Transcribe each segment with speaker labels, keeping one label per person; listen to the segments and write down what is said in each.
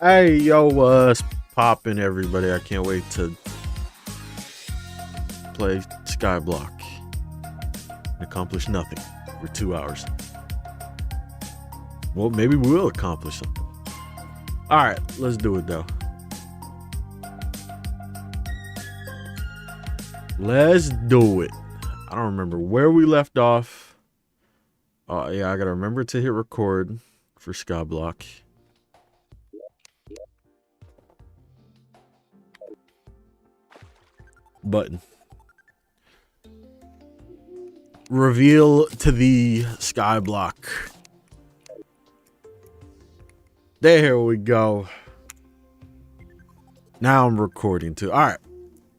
Speaker 1: Hey, yo, what's poppin', everybody? I can't wait to play SKYBLOCK and accomplish nothing for 2 hours. Well, maybe we will accomplish something. All right, let's do it, though. Let's do it. I don't remember where we left off. Oh, yeah, I gotta remember to hit record for SKYBLOCK. Button. Reveal to the SKYBLOCK. There we go. Now I'm recording too. All right.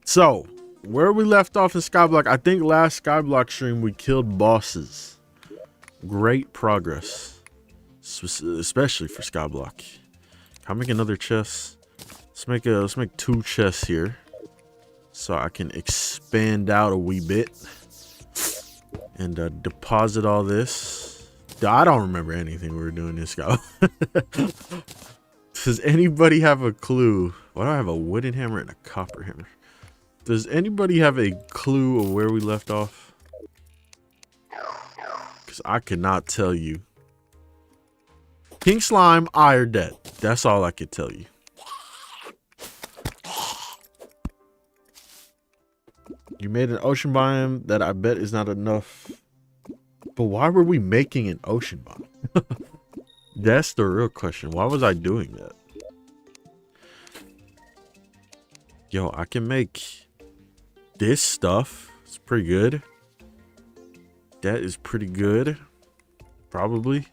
Speaker 1: So where we left off in SKYBLOCK, I think last SKYBLOCK stream we killed bosses. Great progress, especially for SKYBLOCK. Can I make another chest? Let's make 2 chests here, so I can expand out a wee bit and deposit all this. I don't remember anything we were doing this guy. Does anybody have a clue? Why do I have a wooden hammer and a copper hammer? Does anybody have a clue of where we left off? Because I cannot tell you. King Slime, I are dead. That's all I could tell you. You made an ocean biome that I bet is not enough. But why were we making an ocean biome? That's the real question. Why was I doing that? Yo, I can make this stuff. It's pretty good. That is pretty good. Probably.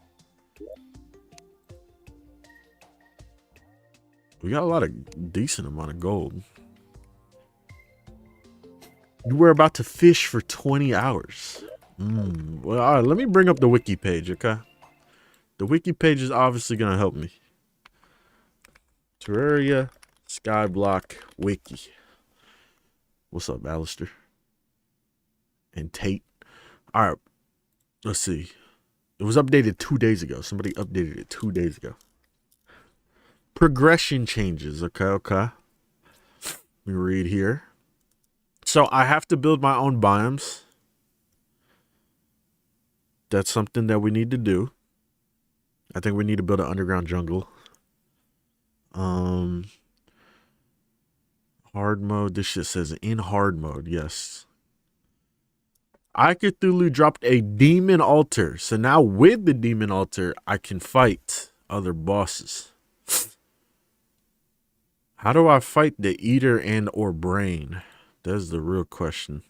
Speaker 1: We got a lot of decent amount of gold. You were about to fish for 20 hours. Well, all right, let me bring up the wiki page, okay? The wiki page is obviously going to help me. Terraria SKYBLOCK wiki. What's up, Alistair? And Tate. All right, let's see. It was updated 2 days ago. Somebody updated it 2 days ago. Progression changes, okay? Let me read here. So I have to build my own biomes. That's something that we need to do. I think we need to build an underground jungle. Hard mode. This shit says in hard mode. Yes. Cthulhu dropped a demon altar. So now with the demon altar, I can fight other bosses. How do I fight the eater and or brain? That's the real question.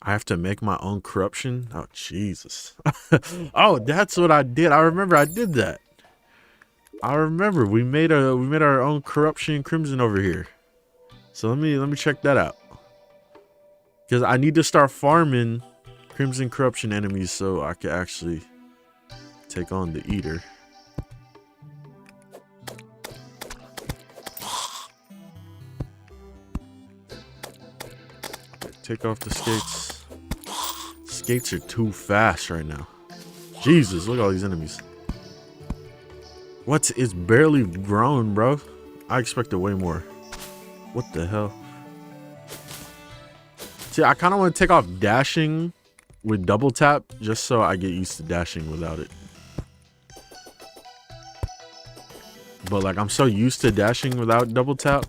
Speaker 1: I have to make my own corruption. Oh, Jesus. Oh, that's what I did. I remember I did that. I remember we made our own corruption crimson over here. So let me check that out. Because I need to start farming crimson corruption enemies so I can actually take on the eater. Take off the skates. Skates are too fast right now. Jesus, look at all these enemies. What? It's barely grown, bro. I expected way more. What the hell? See, I kind of want to take off dashing with double tap just so I get used to dashing without it. But like, I'm so used to dashing without double tap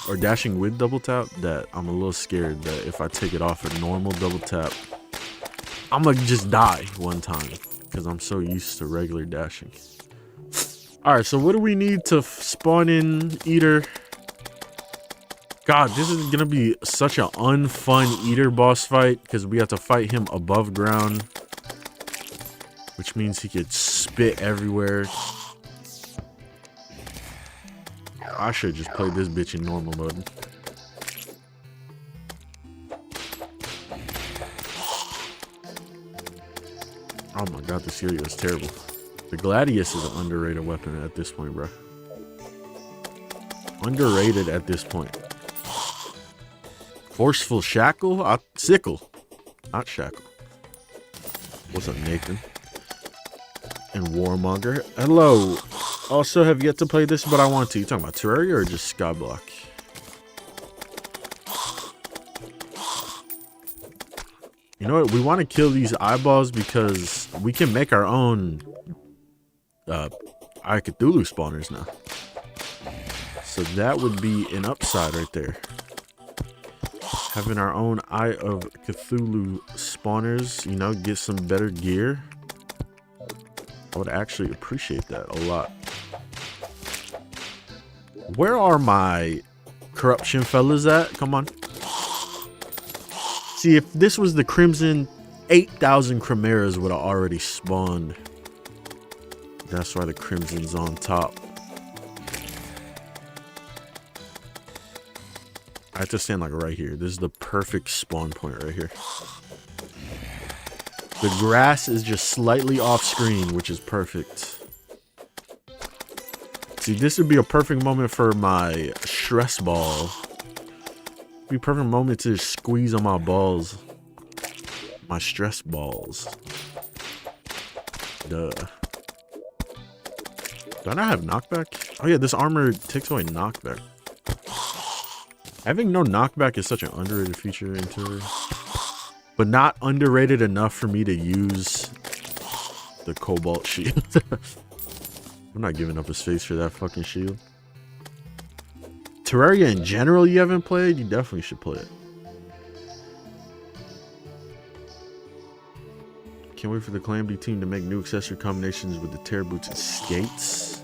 Speaker 1: or dashing with double tap that I'm a little scared that if I take it off a normal double tap, I'm gonna just die one time because I'm so used to regular dashing. All right, so what do we need to spawn in eater? God, this is gonna be such an unfun eater boss fight because we have to fight him above ground, which means he could spit everywhere. I should just play this bitch in normal mode. Oh my god, the Syrio is terrible. The Gladius is an underrated weapon at this point, bro. Underrated at this point. Forceful shackle? Sickle. Not shackle. What's up, Nathan? And Warmonger. Hello. Also have yet to play this, but I want to. You talking about Terraria or just SKYBLOCK? You know what? We want to kill these eyeballs because we can make our own Eye Cthulhu spawners now. So that would be an upside right there. Having our own Eye of Cthulhu spawners, you know, get some better gear. I would actually appreciate that a lot. Where are my corruption fellas at? Come on. See, if this was the Crimson, 8,000 Chimeras would have already spawned. That's why the Crimson's on top. I have to stand like right here. This is the perfect spawn point right here. The grass is just slightly off screen, which is perfect. See, this would be a perfect moment for my stress ball. Be a perfect moment to squeeze on my balls. My stress balls. Duh. Do I not have knockback? Oh yeah, this armor takes away knockback. Having no knockback is such an underrated feature in Terraria. But not underrated enough for me to use the cobalt shield. I'm not giving up a space for that fucking shield. Terraria in general you haven't played? You definitely should play it. Can't wait for the Calamity team to make new accessory combinations with the Terror Boots and Skates.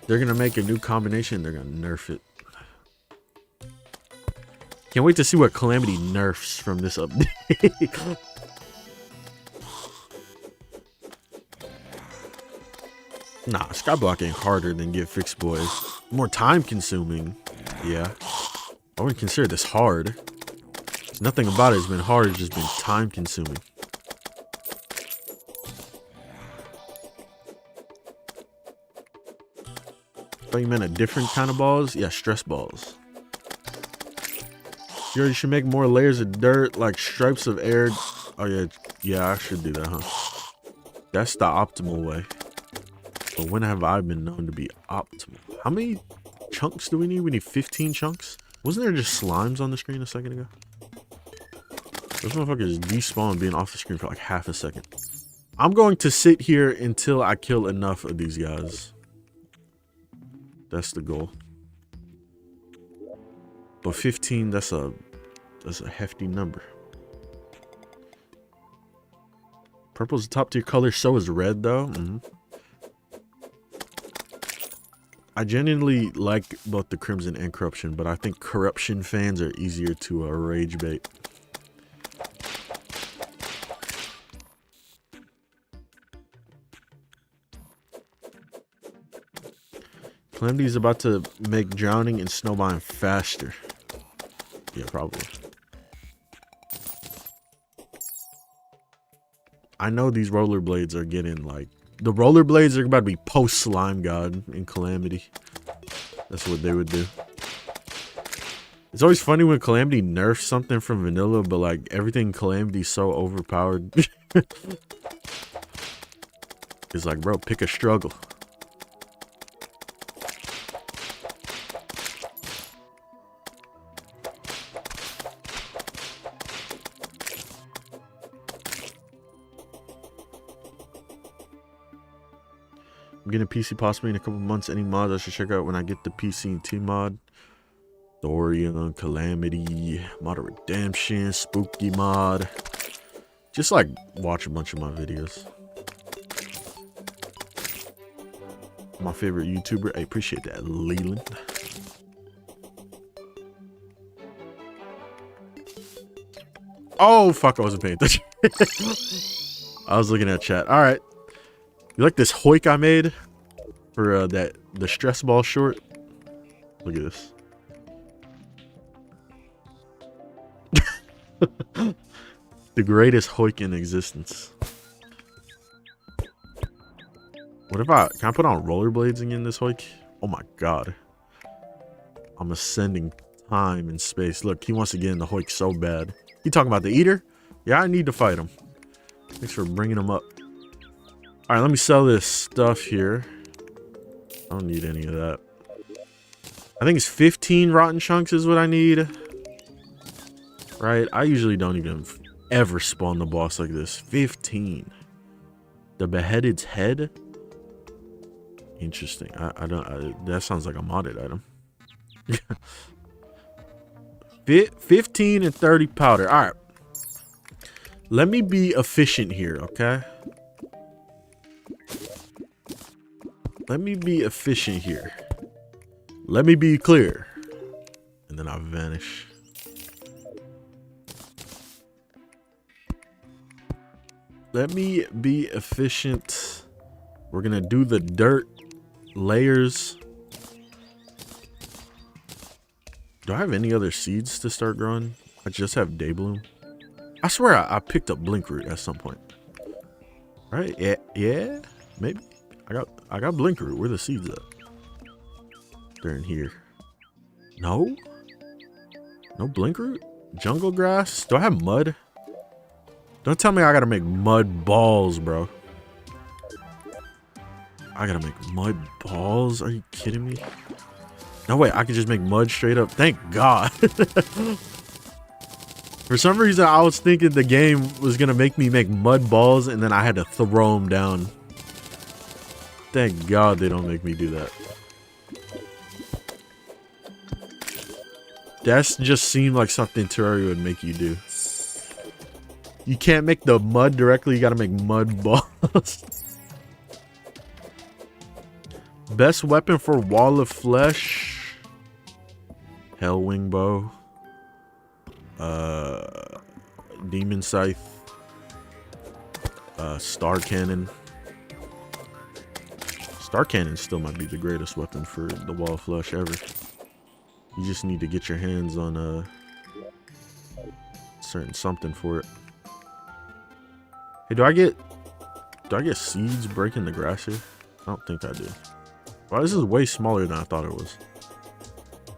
Speaker 1: They're gonna make a new combination, they're gonna nerf it. Can't wait to see what Calamity nerfs from this update. Nah, SKYBLOCK ain't harder than Get Fixed Boys. More time consuming. Yeah. I wouldn't consider this hard. Nothing about it has been hard, it's just been time consuming. Thought you meant a different kind of balls? Yeah, stress balls. You should make more layers of dirt, like stripes of air. Oh yeah, yeah, I should do that, huh? That's the optimal way. But when have I been known to be optimal? How many chunks do we need? We need 15 chunks? Wasn't there just slimes on the screen a second ago? Those motherfuckers despawned being off the screen for like half a second. I'm going to sit here until I kill enough of these guys. That's the goal. But 15, that's a hefty number. Purple's the top tier color, so is red though. I genuinely like both the Crimson and Corruption, but I think Corruption fans are easier to rage bait. Calamity is about to make drowning and snowbound faster. Yeah, probably. I know these rollerblades are getting like... The rollerblades are about to be post Slime God in Calamity. That's what they would do. It's always funny when Calamity nerfs something from vanilla, but like everything Calamity's so overpowered. It's like, bro, pick a struggle. I'm getting a PC possibly in a couple months. Any mods I should check out when I get the PC and T mod? Thorium, Calamity, Mod of Redemption, Spooky mod. Just like watch a bunch of my videos. My favorite YouTuber. I appreciate that, Leland. Oh fuck, I wasn't paying attention. I was looking at chat. Alright. You like this hoik I made for the stress ball short? Look at this. The greatest hoik in existence. What if can I put on rollerblades again this hoik? Oh my god. I'm ascending time and space. Look, he wants to get in the hoik so bad. You talking about the eater? Yeah, I need to fight him. Thanks for bringing him up. All right, let me sell this stuff here. I don't need any of that. I think it's 15 rotten chunks is what I need. Right? I usually don't even ever spawn the boss like this. 15. The beheaded's head? Interesting. I don't... that sounds like a modded item. 15 and 30 powder. All right. Let me be efficient here, okay? Let me be efficient here. Let me be clear. And then I'll vanish. Let me be efficient. We're gonna do the dirt layers. Do I have any other seeds to start growing? I just have day bloom. I swear I picked up blink root at some point. Right? Yeah, maybe. I got blink root. Where the seeds at? They're in here. No? No blink root? Jungle grass? Do I have mud? Don't tell me I gotta make mud balls, bro. I gotta make mud balls? Are you kidding me? No way, I can just make mud straight up. Thank God. For some reason, I was thinking the game was gonna make me make mud balls and then I had to throw them down. Thank God they don't make me do that. That's just seemed like something Terraria would make you do. You can't make the mud directly, you gotta make mud balls. Best weapon for Wall of Flesh. Hellwing bow. Demon scythe. Star cannon. Star cannon still might be the greatest weapon for the Wall of Flesh ever. You just need to get your hands on a certain something for it. Hey, do I get seeds breaking the grass here? I don't think I do. Wow, this is way smaller than I thought it was.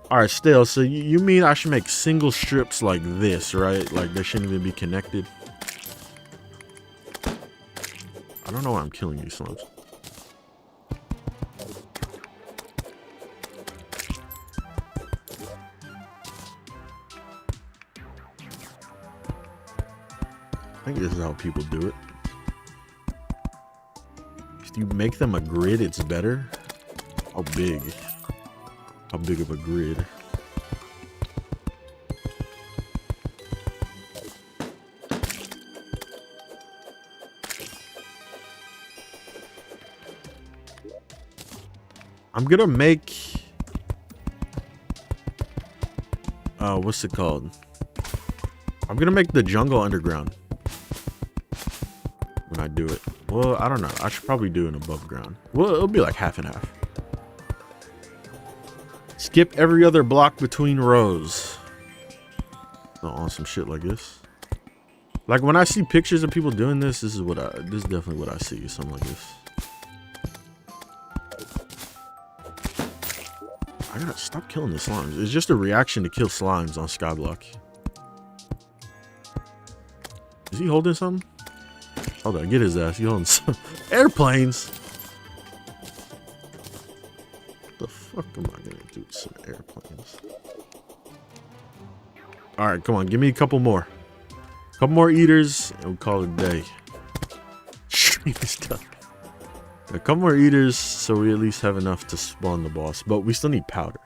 Speaker 1: Alright, still, so you mean I should make single strips like this, right? Like they shouldn't even be connected. I don't know why I'm killing these slums. I think this is how people do it. If you make them a grid, it's better. How big? How big of a grid? I'm gonna make what's it called? I'm gonna make the jungle underground when I do it. Well, I don't know. I should probably do it above ground. Well, it'll be like half and half. Skip every other block between rows. Oh, on some shit like this. Like when I see pictures of people doing this, this is definitely what I see. Something like this. I gotta stop killing the slimes. It's just a reaction to kill slimes on SKYBLOCK. Is he holding something? Hold on, get his ass. He holding some airplanes. What the fuck am I gonna do with some airplanes? All right, come on, give me a couple more. Couple more eaters, and we'll call it a day. Stream is done. A couple more eaters, so we at least have enough to spawn the boss, but we still need powder.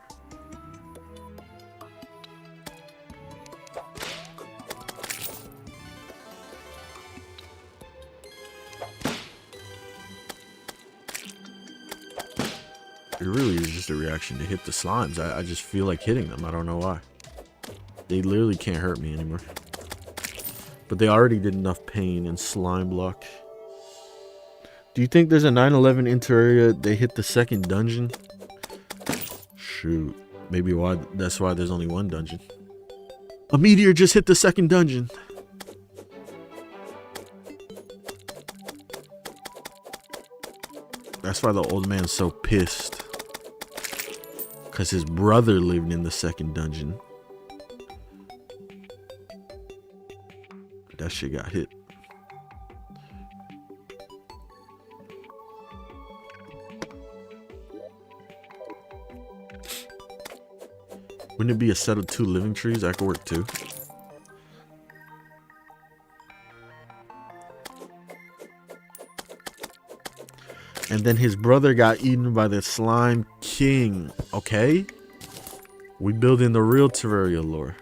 Speaker 1: It really is just a reaction to hit the slimes. I just feel like hitting them. I don't know why. They literally can't hurt me anymore. But they already did enough pain in SKYBLOCK. Do you think there's a 9/11 in Terraria? They hit the second dungeon? Shoot. Maybe that's why there's only one dungeon. A meteor just hit the second dungeon. That's why the old man's so pissed. Because his brother lived in the second dungeon. That shit got hit. Wouldn't it be a set of 2 living trees? That could work too. And then his brother got eaten by the slime king. Okay. We building the real Terraria lore.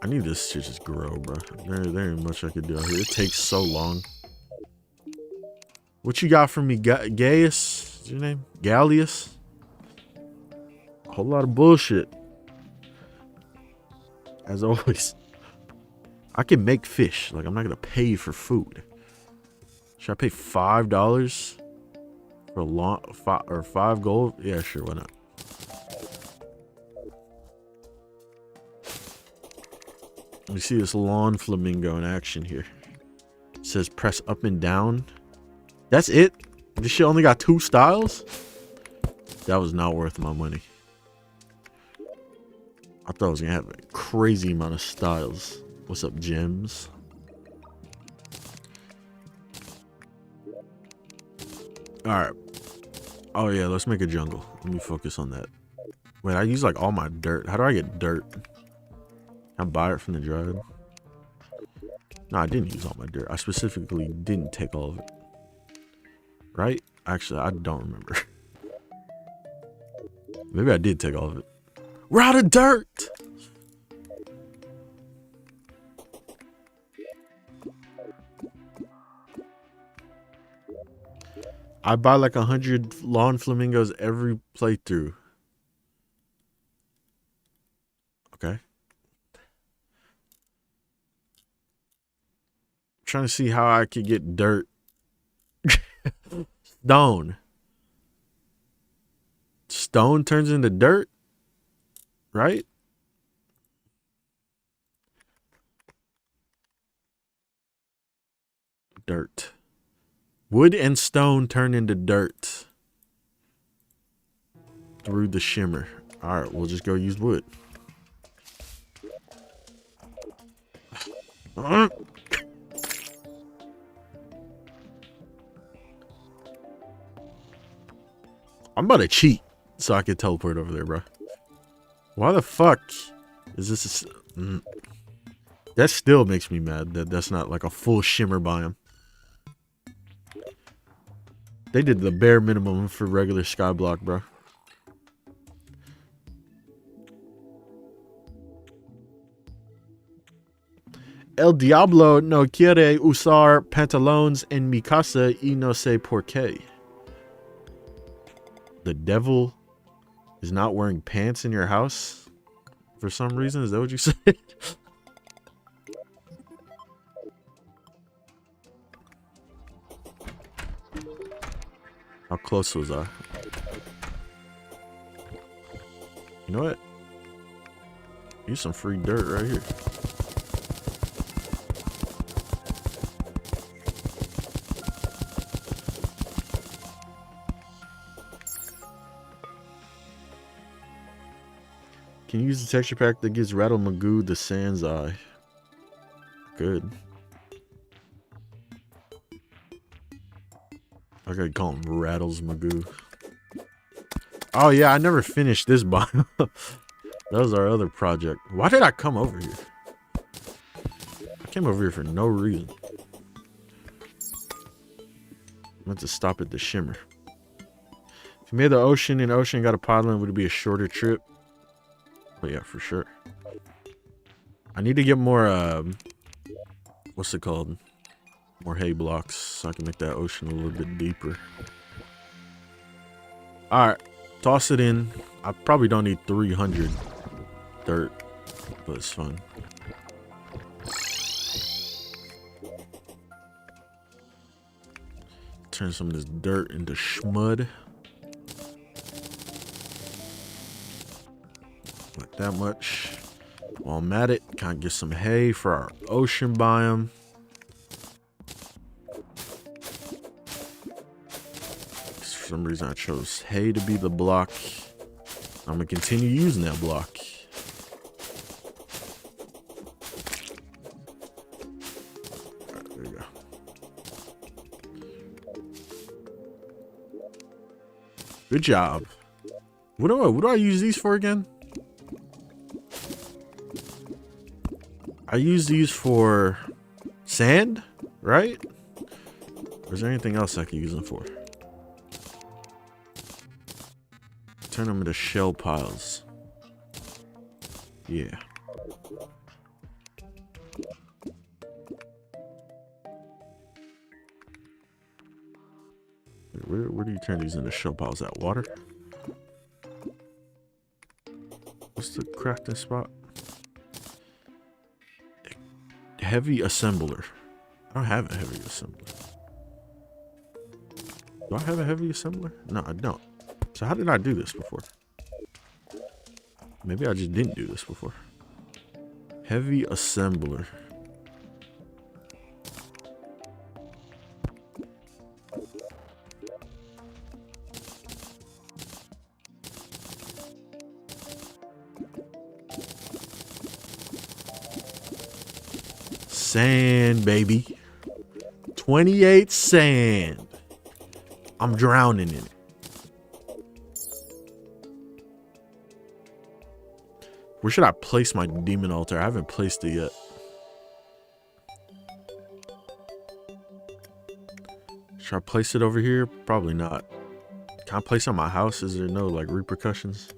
Speaker 1: I need this to just grow, bro. There ain't much I could do out here. It takes so long. What you got for me, Gaius? What's your name? Gallius? A whole lot of bullshit. As always. I can make fish. Like, I'm not gonna pay you for food. Should I pay $5 for a long or 5 gold? Yeah, sure, why not? Let me see this lawn flamingo in action here. It says press up and down. That's it? This shit only got 2 styles? That was not worth my money. I thought I was gonna have a crazy amount of styles. What's up, gems? Alright. Oh yeah, let's make a jungle. Let me focus on that. Wait, I use like all my dirt. How do I get dirt? Can I buy it from the dryad? No, I didn't use all my dirt. I specifically didn't take all of it. Right? Actually, I don't remember. Maybe I did take all of it. We're out of dirt! I buy like 100 lawn flamingos every playthrough. Okay. Trying to see how I could get dirt. Stone. Stone turns into dirt, right? Dirt. Wood and stone turn into dirt through the shimmer. All right, we'll just go use wood. I'm about to cheat so I can teleport over there, bro. Why the fuck is this? That still makes me mad that that's not like a full shimmer biome. They did the bare minimum for regular SKYBLOCK, bro. El Diablo no quiere usar pantalones en mi casa y no sé por qué. The devil is not wearing pants in your house for some reason? Is that what you said? How close was I? You know what? Use some free dirt right here. Can you use the texture pack that gives Rattle Magoo the Sans Eye? Good. I gotta call him Rattles Magoo. Oh yeah, I never finished this biome. That was our other project. Why did I come over here? I came over here for no reason. I meant to stop at the shimmer. If you made the ocean and ocean got a podland, would it be a shorter trip? Oh yeah, for sure. I need to get more what's it called? More hay blocks so I can make that ocean a little bit deeper. Alright, toss it in. I probably don't need 300 dirt, but it's fun. Turn some of this dirt into schmud. Like that much. While I'm at it, can't get some hay for our ocean biome. For some reason I chose hay to be the block. I'm gonna continue using that block. Alright, there we go. Good job. What do I use these for again? I use these for sand, right? Or is there anything else I can use them for? Turn them into shell piles. Yeah. Where do you turn these into shell piles at? Water? What's the crafting spot? Heavy assembler. I don't have a heavy assembler. Do I have a heavy assembler? No, I don't. So how did I do this before? Maybe I just didn't do this before. Heavy assembler. Sand, baby. 28 sand. I'm drowning in it. Where should I place my demon altar? I haven't placed it yet. Should I place it over here? Probably not. Can I place it on my house? Is there no like repercussions?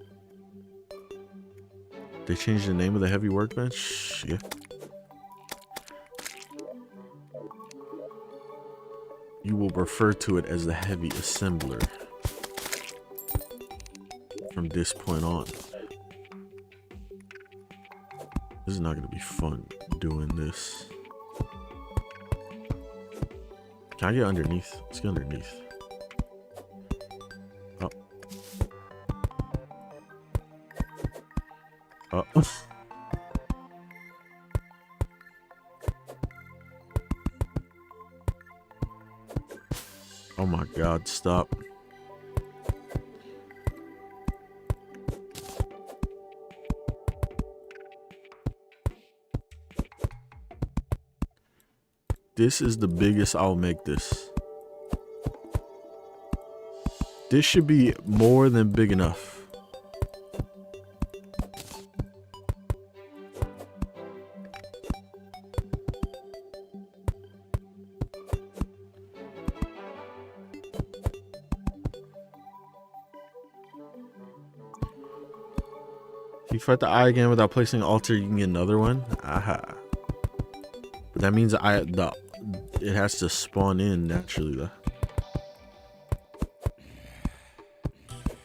Speaker 1: They changed the name of the heavy workbench? Yeah. You will refer to it as the heavy assembler from this point on. This is not going to be fun doing this. Can I get underneath? Let's get underneath. Oh. Oh. Oh my God, stop. This is the biggest I'll make this. This should be more than big enough. If you fight the eye again without placing an altar, you can get another one. Aha. But that means it has to spawn in naturally though.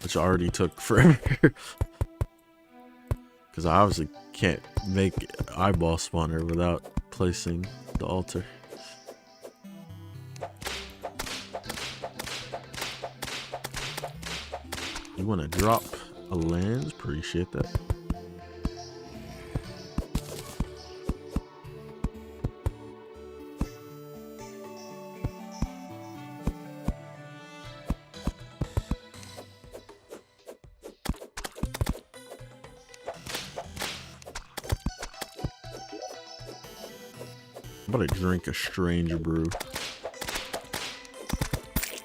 Speaker 1: Which already took forever. Because I obviously can't make eyeball spawner without placing the altar. You want to drop a lens? Appreciate that. I'm about to drink a strange brew.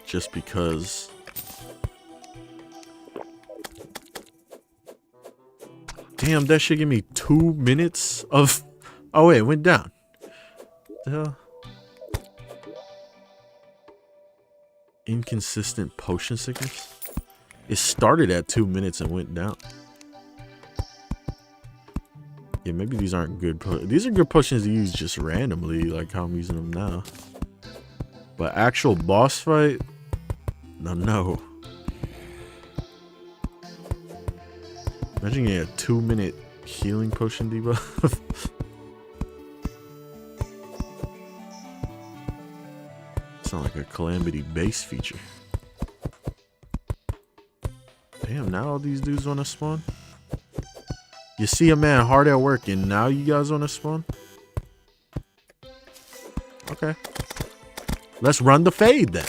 Speaker 1: Just because. Damn, that should give me 2 minutes of... Oh wait, it went down. What the hell? Inconsistent potion sickness? It started at 2 minutes and went down. Yeah, maybe these aren't good. These are good potions to use just randomly, like how I'm using them now. But actual boss fight? No. Imagine getting a 2 minute healing potion debuff. Sound like a calamity base feature. Damn, now all these dudes want to spawn? You see a man hard at work and now you guys want to spawn? Okay. Let's run the fade then.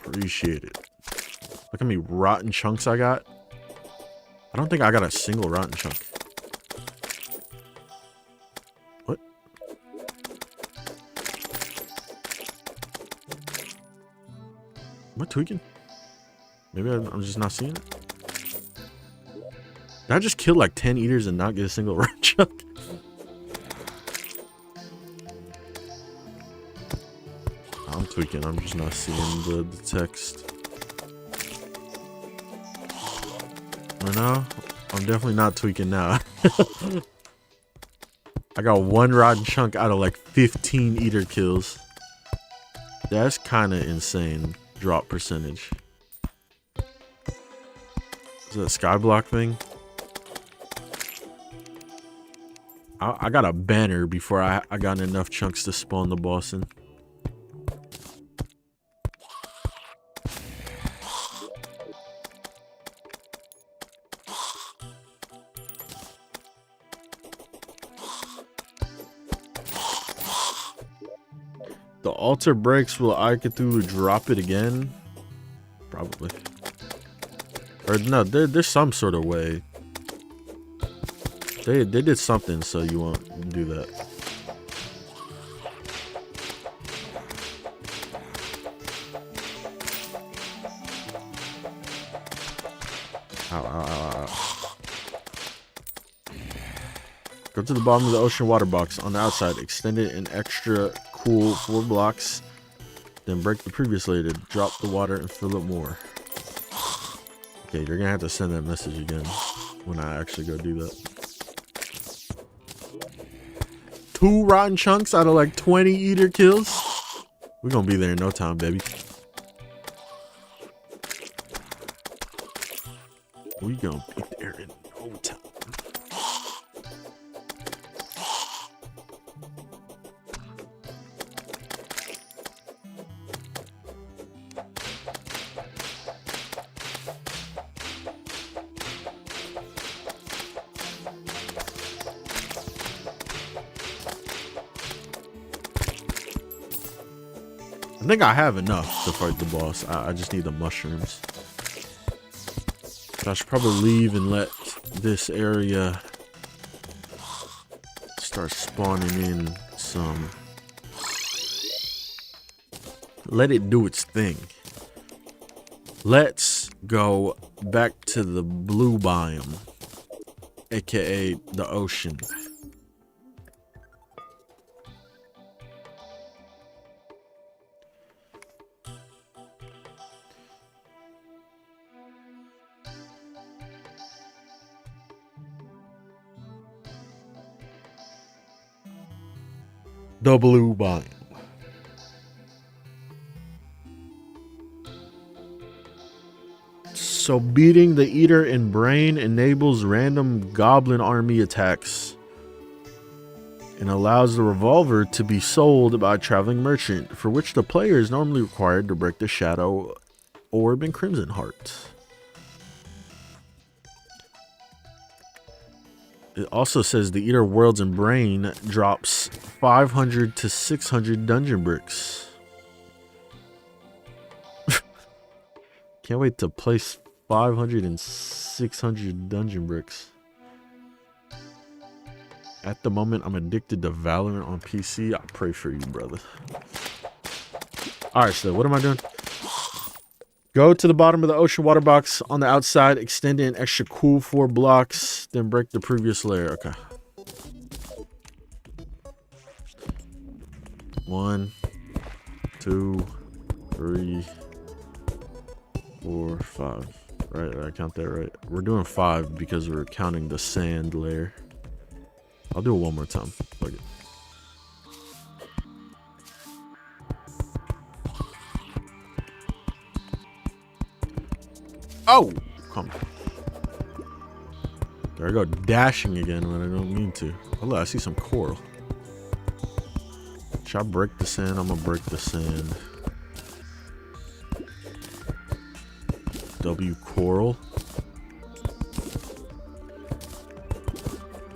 Speaker 1: Appreciate it. Look at me, rotten chunks I got. I don't think I got a single rotten chunk. What? Am I tweaking? Maybe I'm just not seeing it. Did I just kill like 10 eaters and not get a single rock chunk? I'm tweaking. I'm just not seeing the text. I know. I'm definitely not tweaking now. I got one rotten chunk out of like 15 eater kills. That's kind of insane drop percentage. Is that a SKYBLOCK thing? I got a banner before I got enough chunks to spawn the boss in. The altar breaks, will I get through to drop it again? Probably. Or no, there's some sort of way. They did something so you won't do that. Ow, ow, ow, ow. Go to the bottom of the ocean water box on the outside. Extend it an extra cool 4 blocks. Then break the previous layer to drop the water and fill it more. Okay, you're gonna have to send that message again when I actually go do that. 2 rotten chunks out of like 20 eater kills. We're gonna be there in no time, baby. We gonna be there in no time. I think I have enough to fight the boss. I just need the mushrooms. So I should probably leave and let this area start spawning in some. Let it do its thing. Let's go back to the blue biome, aka the ocean. The blue biome. So beating the eater in brain enables random goblin army attacks and allows the revolver to be sold by a traveling merchant, for which the player is normally required to break the shadow orb and crimson heart. It also says the eater worlds and brain drops 500 to 600 dungeon bricks. Can't wait to place 500 and 600 dungeon bricks. At the moment, I'm addicted to Valorant on PC. I pray for you, brother. Alright, so what am I doing? Go to the bottom of the ocean water box on the outside, extend it an extra cool 4 blocks, then break the previous layer. Okay. 1, 2, 3, 4, 5. Right, I count that right. We're doing 5 because we're counting the sand layer. I'll do it one more time. Fuck it. Oh! Come on. There I go, dashing again when I don't mean to. Oh, look, I see some coral. Should I break the sand? I'm gonna break the sand. W coral.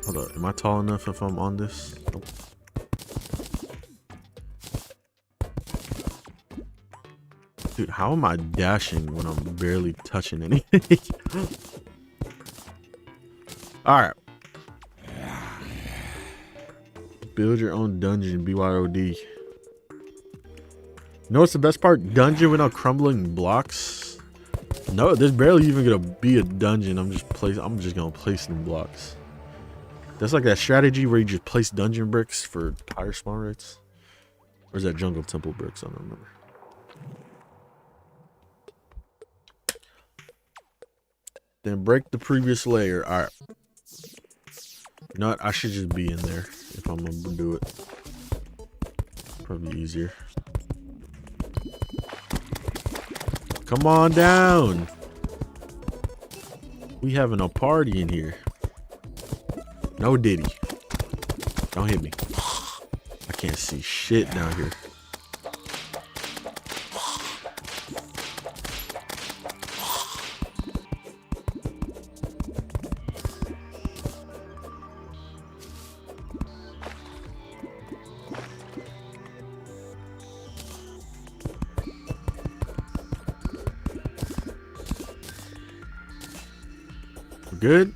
Speaker 1: Hold up, am I tall enough if I'm on this? Nope. Dude, how am I dashing when I'm barely touching anything? Alright. Build your own dungeon, BYOD. You know what's the best part? Dungeon without crumbling blocks. No, there's barely even gonna be a dungeon. I'm just gonna place them blocks. That's like that strategy where you just place dungeon bricks for higher spawn rates. Or is that jungle temple bricks? I don't remember. Then break the previous layer. All right. You know what? I should just be in there if I'm gonna do it. Probably easier. Come on down. We having a party in here. No Diddy. Don't hit me. I can't see shit down here. Good.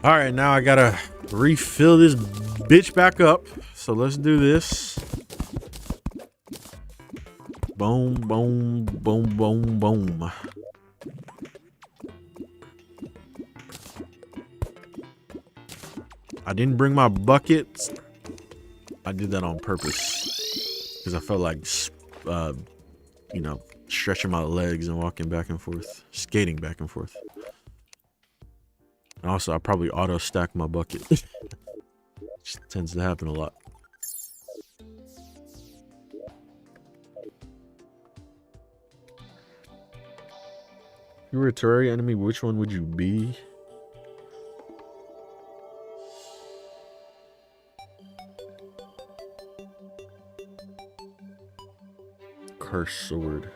Speaker 1: All right, now I gotta refill this bitch back up. So let's do this. Boom, boom, boom, boom, boom. I didn't bring my buckets. I did that on purpose because I felt like, you know, stretching my legs and walking back and forth, skating back and forth. And also, I probably auto stack my bucket. Which tends to happen a lot. If you were a Terraria enemy, which one would you be? Cursed sword.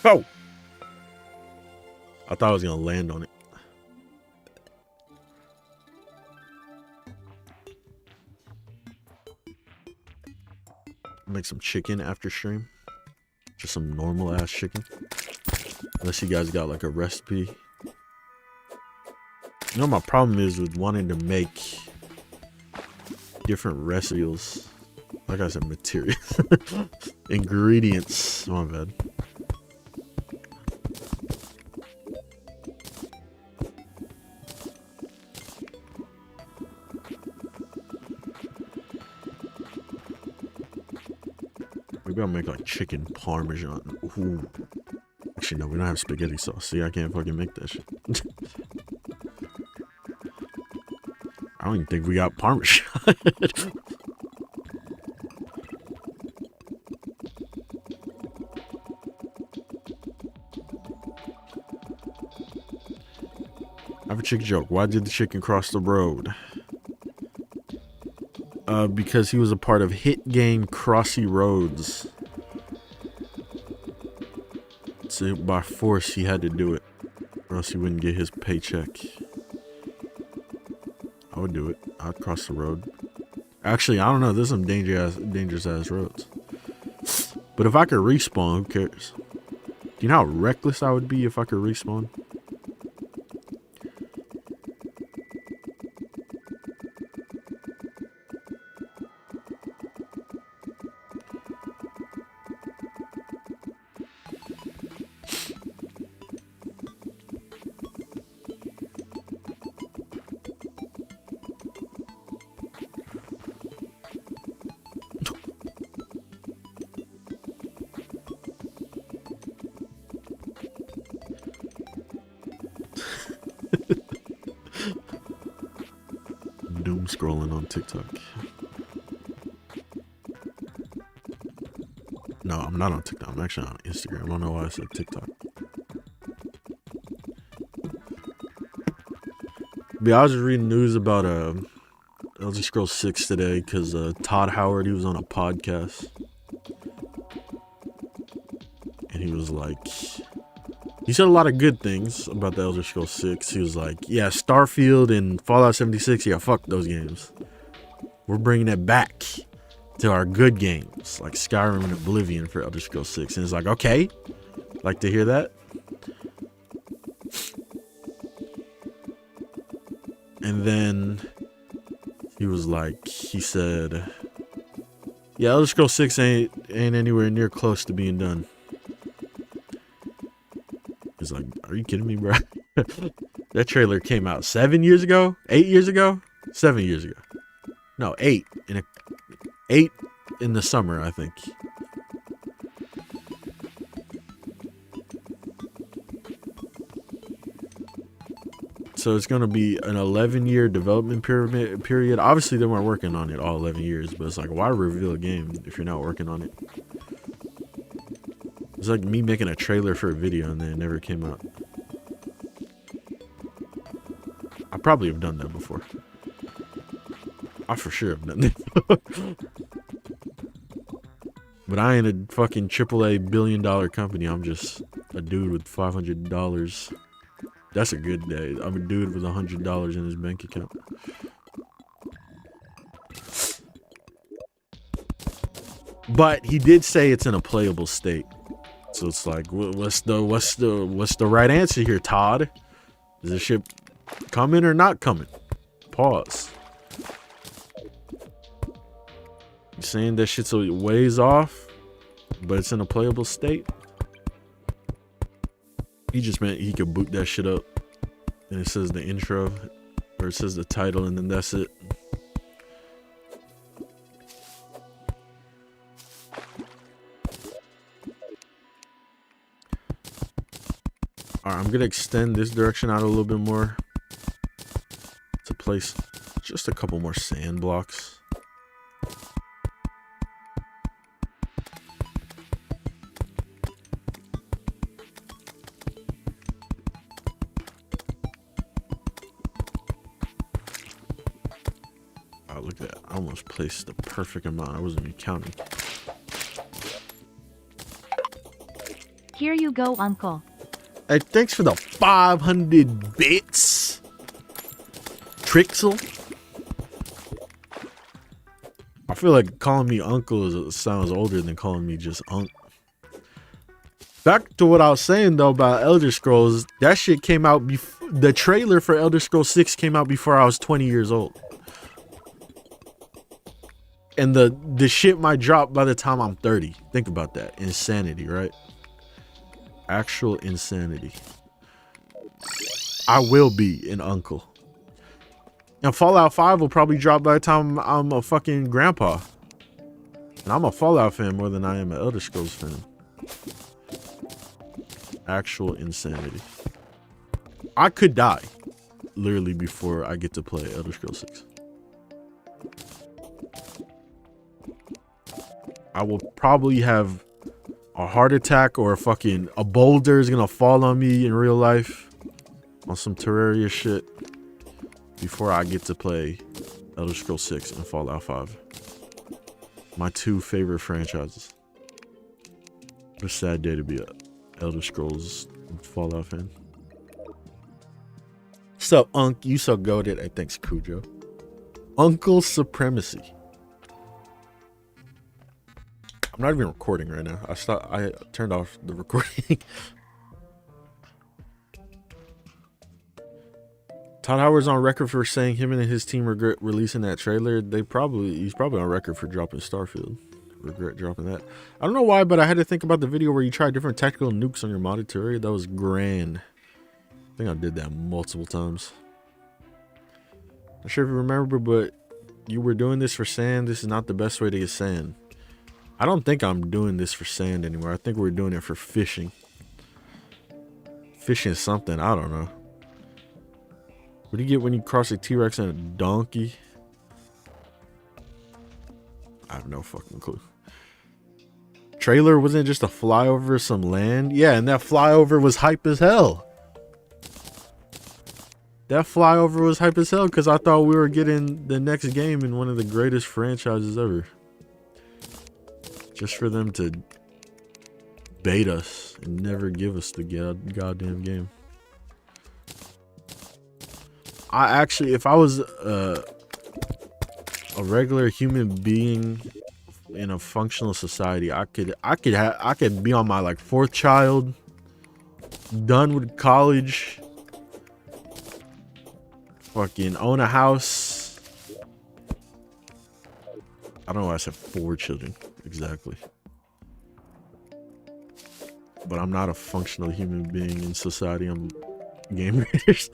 Speaker 1: Oh! I thought I was gonna land on it. Make some chicken after stream. Just some normal ass chicken. Unless you guys got like a recipe. You know, my problem is with wanting to make different recipes. Like I said, materials. Ingredients. My bad. Maybe I'll make like chicken parmesan. Ooh. Actually, no, we don't have spaghetti sauce. See, I can't fucking make that shit. I don't even think we got parmesan. I have a chicken joke. Why did the chicken cross the road? Because he was a part of hit game Crossy Roads. So by force he had to do it, or else he wouldn't get his paycheck. I would do it. I'd cross the road. Actually, I don't know. There's some dangerous ass roads. But if I could respawn, who cares? Do you know how reckless I would be if I could respawn? Doom scrolling on TikTok. No, I'm not on TikTok. I'm actually on Instagram. I don't know why I said TikTok. But I was just reading news about Elder Scrolls 6 today because Todd Howard, he was on a podcast. And he was like, he said a lot of good things about the Elder Scrolls 6. He was like, yeah, Starfield and Fallout 76, yeah, fuck those games. We're bringing it back to our good games, like Skyrim and Oblivion for Elder Scrolls 6. And it's like, okay, like to hear that. And then he was like, he said, yeah, Elder Scrolls 6 ain't anywhere near close to being done. He's like, are you kidding me, bro? That trailer came out 7 years ago, 8 years ago, 7 years ago. No, 8 in the summer, I think. So it's going to be an 11-year development period. Obviously, they weren't working on it all 11 years, but it's like, why reveal a game if you're not working on it? It's like me making a trailer for a video and then it never came out. I probably have done that before. I for sure have done that. But I ain't a fucking AAA billion-dollar company. I'm just a dude with $500. That's a good day. I'm a dude with $100 in his bank account. But he did say it's in a playable state. So it's like, what's the right answer here, Todd? Is this shit coming or not coming? Pause. You saying that shit's a ways off, but it's in a playable state? He just meant he could boot that shit up, and it says the intro, or it says the title, and then that's it. Alright, I'm gonna extend this direction out a little bit more to place just a couple more sand blocks. Oh, look at that. I almost placed the perfect amount. I wasn't even counting.
Speaker 2: Here you go, Uncle.
Speaker 1: Hey, thanks for the 500 bits, Trixel. I feel like calling me uncle sounds older than calling me just unk. Back to what I was saying though about Elder Scrolls, that shit came out before the trailer for Elder Scrolls 6 came out before I was 20 years old. And the shit might drop by the time I'm 30. Think about that. Insanity, right? Actual insanity. I will be an uncle. And Fallout 5 will probably drop by the time I'm a fucking grandpa. And I'm a Fallout fan more than I am an Elder Scrolls fan. Actual insanity. I could die literally before I get to play Elder Scrolls 6. I will probably have a heart attack or a boulder is gonna fall on me in real life on some Terraria shit before I get to play Elder Scrolls 6 and Fallout 5. My two favorite franchises. What a sad day to be a Elder Scrolls Fallout fan. So Unk, you so goated. Hey, thanks Cujo. Uncle Supremacy. I'm not even recording right now. I turned off the recording. Todd Howard's on record for saying him and his team regret releasing that trailer. He's probably on record for dropping Starfield. Regret dropping that. I don't know why, but I had to think about the video where you tried different tactical nukes on your modded Terraria. That was grand. I think I did that multiple times. Not sure if you remember, but you were doing this for sand. This is not the best way to get sand. I don't think I'm doing this for sand anymore. I think we're doing it for fishing. Fishing something. I don't know. What do you get when you cross a T-Rex and a donkey? I have no fucking clue. Trailer wasn't just a flyover of some land? Yeah, and that flyover was hype as hell. That flyover was hype as hell because I thought we were getting the next game in one of the greatest franchises ever. Just for them to bait us and never give us the goddamn game. I actually, if I was a regular human being in a functional society, I could be on my like 4th child, done with college, fucking own a house. I don't know why I said 4 children exactly, but I'm not a functional human being in society. I'm game raiders.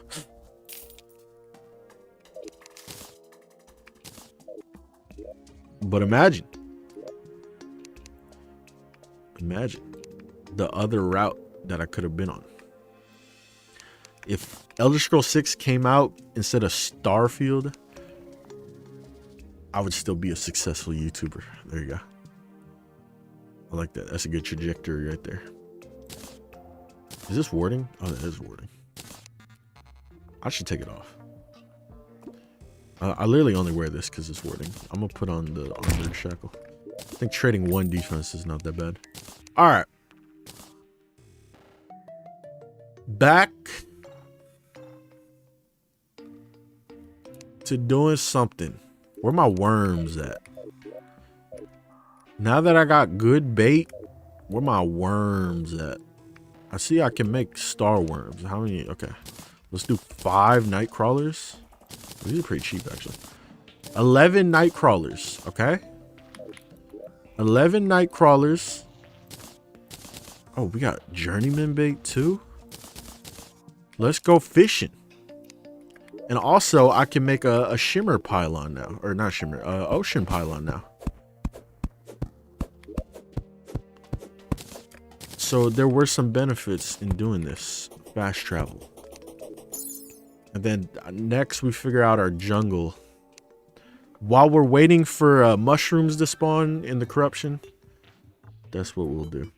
Speaker 1: But imagine the other route that I could have been on. If Elder Scrolls 6 came out instead of Starfield, I would still be a successful YouTuber. There you go. I like that. That's a good trajectory right there. Is this warding? Oh, that is warding. I should take it off. I literally only wear this because it's warding. I'm going to put on the armored shackle. I think trading 1 defense is not that bad. All right. Back to doing something. Where my worms at? Now that I got good bait, where my worms at? I see I can make star worms. How many? Okay. Let's do 5 night crawlers. These are pretty cheap, actually. 11 night crawlers, okay? 11 night crawlers. Oh, we got journeyman bait too. Let's go fishing. And also, I can make a shimmer pylon now. Or not shimmer, ocean pylon now. So there were some benefits in doing this. Fast travel. And then next we figure out our jungle. While we're waiting for mushrooms to spawn in the corruption, that's what we'll do.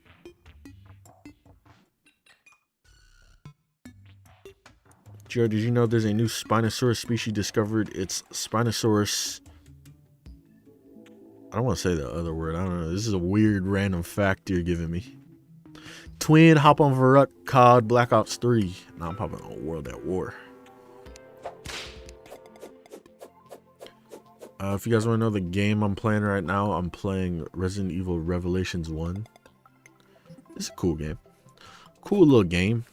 Speaker 1: Joe, did you know there's a new Spinosaurus species discovered? It's Spinosaurus. I don't want to say the other word. I don't know. This is a weird random fact you're giving me. Twin hop on Varut COD Black Ops 3. Now I'm popping on World at War. If you guys want to know the game I'm playing right now, I'm playing Resident Evil Revelations 1. It's a cool game. Cool little game.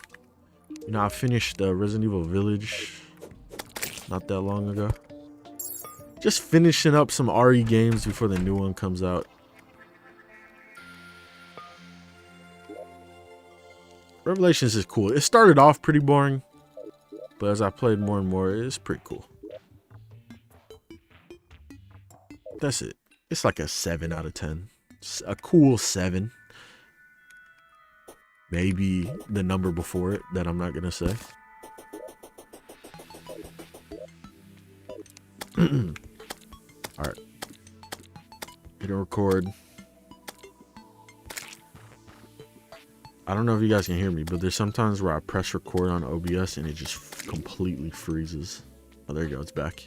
Speaker 1: You know, I finished Resident Evil Village not that long ago. Just finishing up some RE games before the new one comes out. Revelations is cool. It started off pretty boring, but as I played more and more, it's pretty cool. That's it. It's like a 7 out of 10. It's a cool 7. Maybe the number before it that I'm not gonna say. Alright. Hit a record. I don't know if you guys can hear me, but there's sometimes where I press record on OBS and it just completely freezes. Oh, there you go. It's back.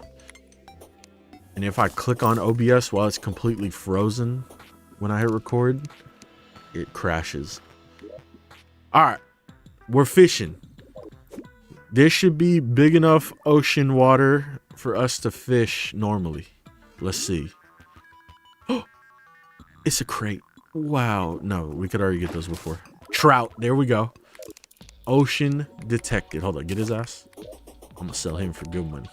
Speaker 1: And if I click on OBS while it's completely frozen when I hit record, it crashes. Alright, we're fishing. There should be big enough ocean water for us to fish normally. Let's see. Oh, it's a crate. Wow. No, we could already get those before. Trout. There we go. Ocean detected. Hold on, get his ass. I'm gonna sell him for good money.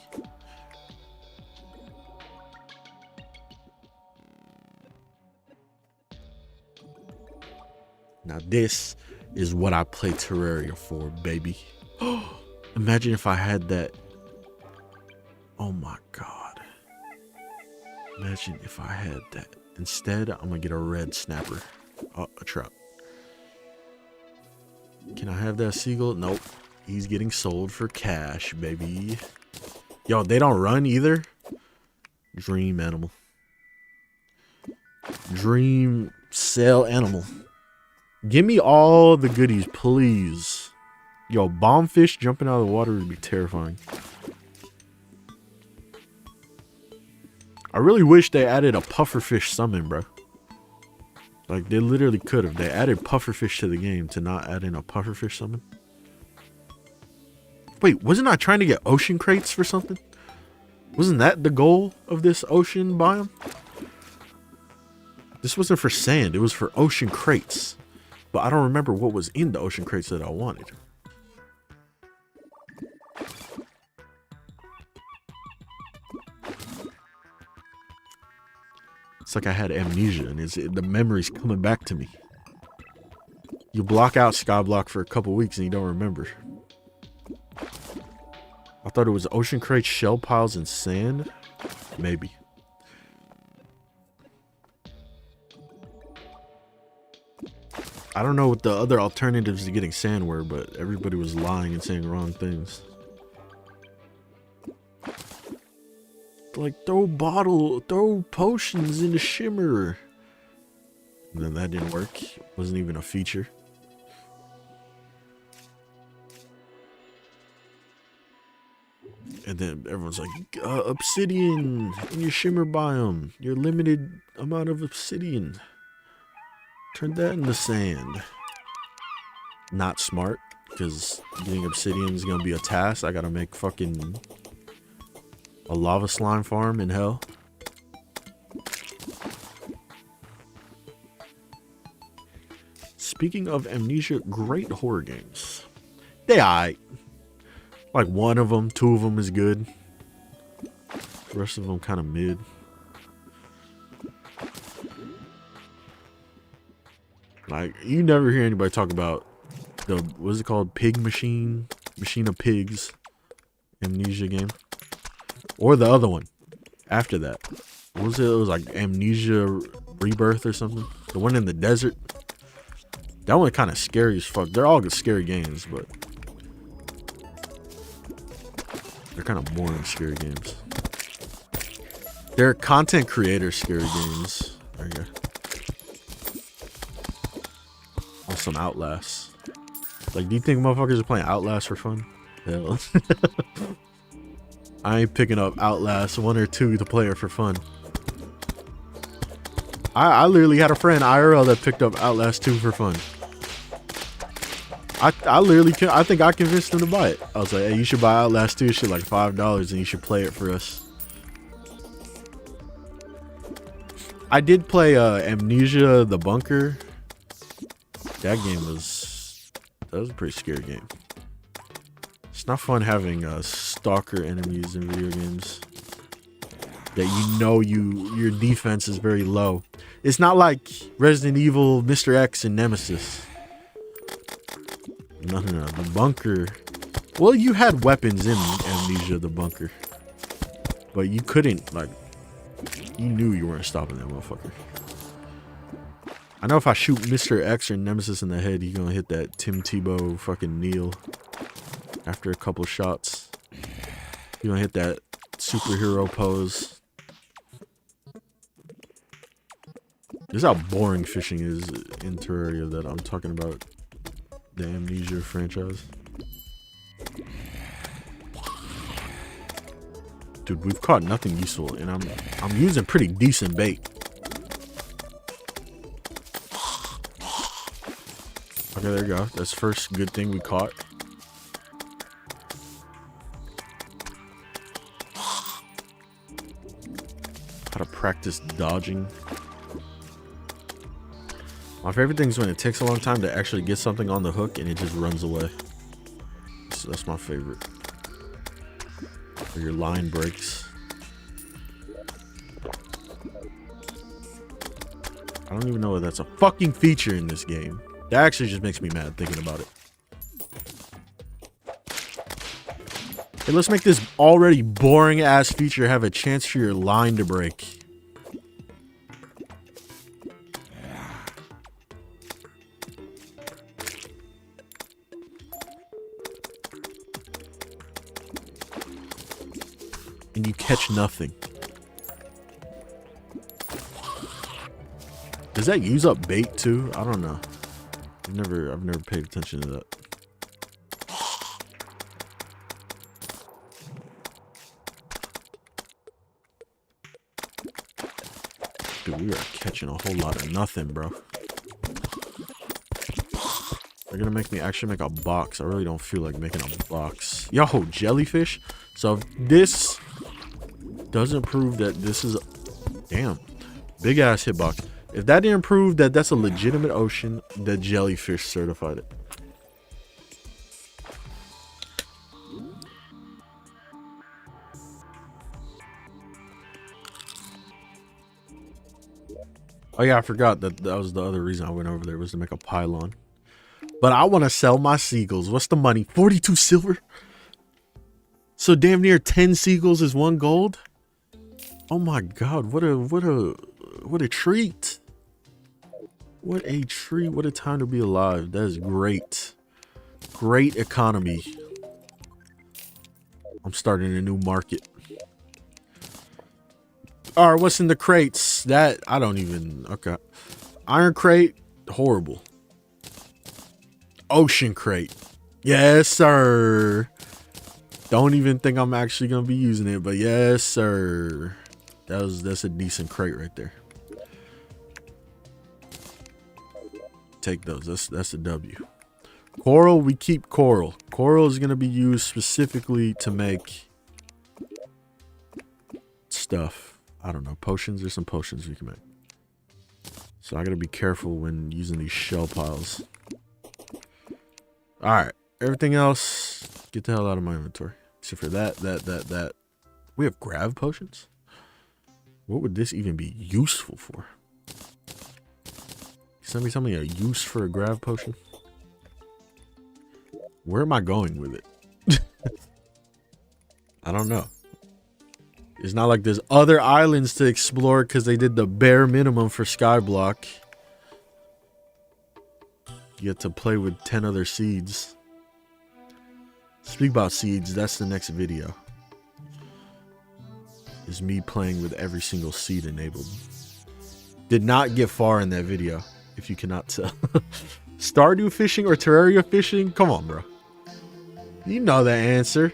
Speaker 1: Now this is what I play Terraria for, baby. Imagine if I had that. Oh my god. Imagine if I had that. Instead, I'm gonna get a red snapper. Oh, a trout. Can I have that seagull? Nope. He's getting sold for cash, baby. Yo, they don't run either. Dream animal. Dream sell animal. Give me all the goodies, please. Yo, bombfish jumping out of the water would be terrifying. I really wish they added a pufferfish summon, bro. Like, they literally could have. They added pufferfish to the game to not add in a pufferfish summon. Wait, wasn't I trying to get ocean crates for something? Wasn't that the goal of this ocean biome? This wasn't for sand. It was for ocean crates. But I don't remember what was in the ocean crates that I wanted. It's like I had amnesia and the memory's coming back to me. You block out SKYBLOCK for a couple weeks and you don't remember. I thought it was ocean crates, shell piles, and sand. Maybe. I don't know what the other alternatives to getting sand were, but everybody was lying and saying wrong things. Like, throw potions into Shimmer. And then that didn't work. Wasn't even a feature. And then everyone's like, obsidian in your Shimmer biome. Your limited amount of obsidian. Turn that into sand. Not smart, because getting obsidian is going to be a task. I got to make fucking a lava slime farm in hell. Speaking of amnesia, great horror games. They aight. Like one of them, two of them is good. The rest of them kind of mid. Like, you never hear anybody talk about the, what's it called? Pig Machine of Pigs amnesia game. Or the other one after that. What was it? It was like Amnesia Rebirth or something. The one in the desert. That one kind of scary as fuck. They're all good scary games, but they're kind of boring scary games. They're content creator scary games. There you go. On some Outlast. Like, do you think motherfuckers are playing Outlast for fun? Hell. I ain't picking up Outlast 1 or 2 to play it for fun. I literally had a friend IRL that picked up Outlast 2 for fun. I think I convinced him to buy it. I was like, hey, you should buy Outlast 2, shit like $5 and you should play it for us. I did play Amnesia the Bunker. That game was a pretty scary game. It's not fun having stalker enemies in video games that you know your defense is very low. It's not like Resident Evil, Mr. X, and Nemesis. No. The Bunker. Well, you had weapons in Amnesia the Bunker, but you couldn't, like, you knew you weren't stopping that motherfucker. I know if I shoot Mr. X or Nemesis in the head, he's gonna hit that Tim Tebow fucking kneel. After a couple shots, you're gonna hit that superhero pose. This is how boring fishing is in Terraria that I'm talking about. The Amnesia franchise. Dude, we've caught nothing useful, and I'm using pretty decent bait. Okay, there you go. That's the first good thing we caught. How to practice dodging. My favorite thing is when it takes a long time to actually get something on the hook and it just runs away. So that's my favorite. Or your line breaks. I don't even know if that's a fucking feature in this game. That actually just makes me mad thinking about it. Hey, let's make this already boring ass feature have a chance for your line to break. And you catch nothing. Does that use up bait too? I don't know. I've never paid attention to that. Dude, we are catching a whole lot of nothing, bro. They're gonna make me actually make a box. I really don't feel like making a box. Yo, jellyfish. So if this doesn't prove that this is damn big ass hitbox. If that didn't prove that that's a legitimate ocean, the jellyfish certified it. Oh yeah, I forgot that was the other reason I went over there, was to make a pylon. But I want to sell my seagulls. What's the money? 42 silver? So damn near 10 seagulls is 1 gold? Oh my god, what a treat. What a treat. What a time to be alive. That is great. Great economy. I'm starting a new market. All right, what's in the crates? That I don't even. Okay. Iron crate, horrible. Ocean crate. Yes, sir. Don't even think I'm actually gonna be using it, but yes, sir. That's a decent crate right there. Take those. That's a W. Coral, we keep coral. Coral is gonna be used specifically to make stuff. I don't know, potions. There's some potions we can make. So I gotta be careful when using these shell piles. All right, everything else, get the hell out of my inventory. Except for that. We have grav potions? What would this even be useful for? Somebody tell me a use for a grav potion? Where am I going with it? I don't know. It's not like there's other islands to explore because they did the bare minimum for SKYBLOCK. You get to play with 10 other seeds. Speak about seeds, that's the next video. Is me playing with every single seed enabled. Did not get far in that video, if you cannot tell. Stardew fishing or Terraria fishing? Come on, bro. You know the answer.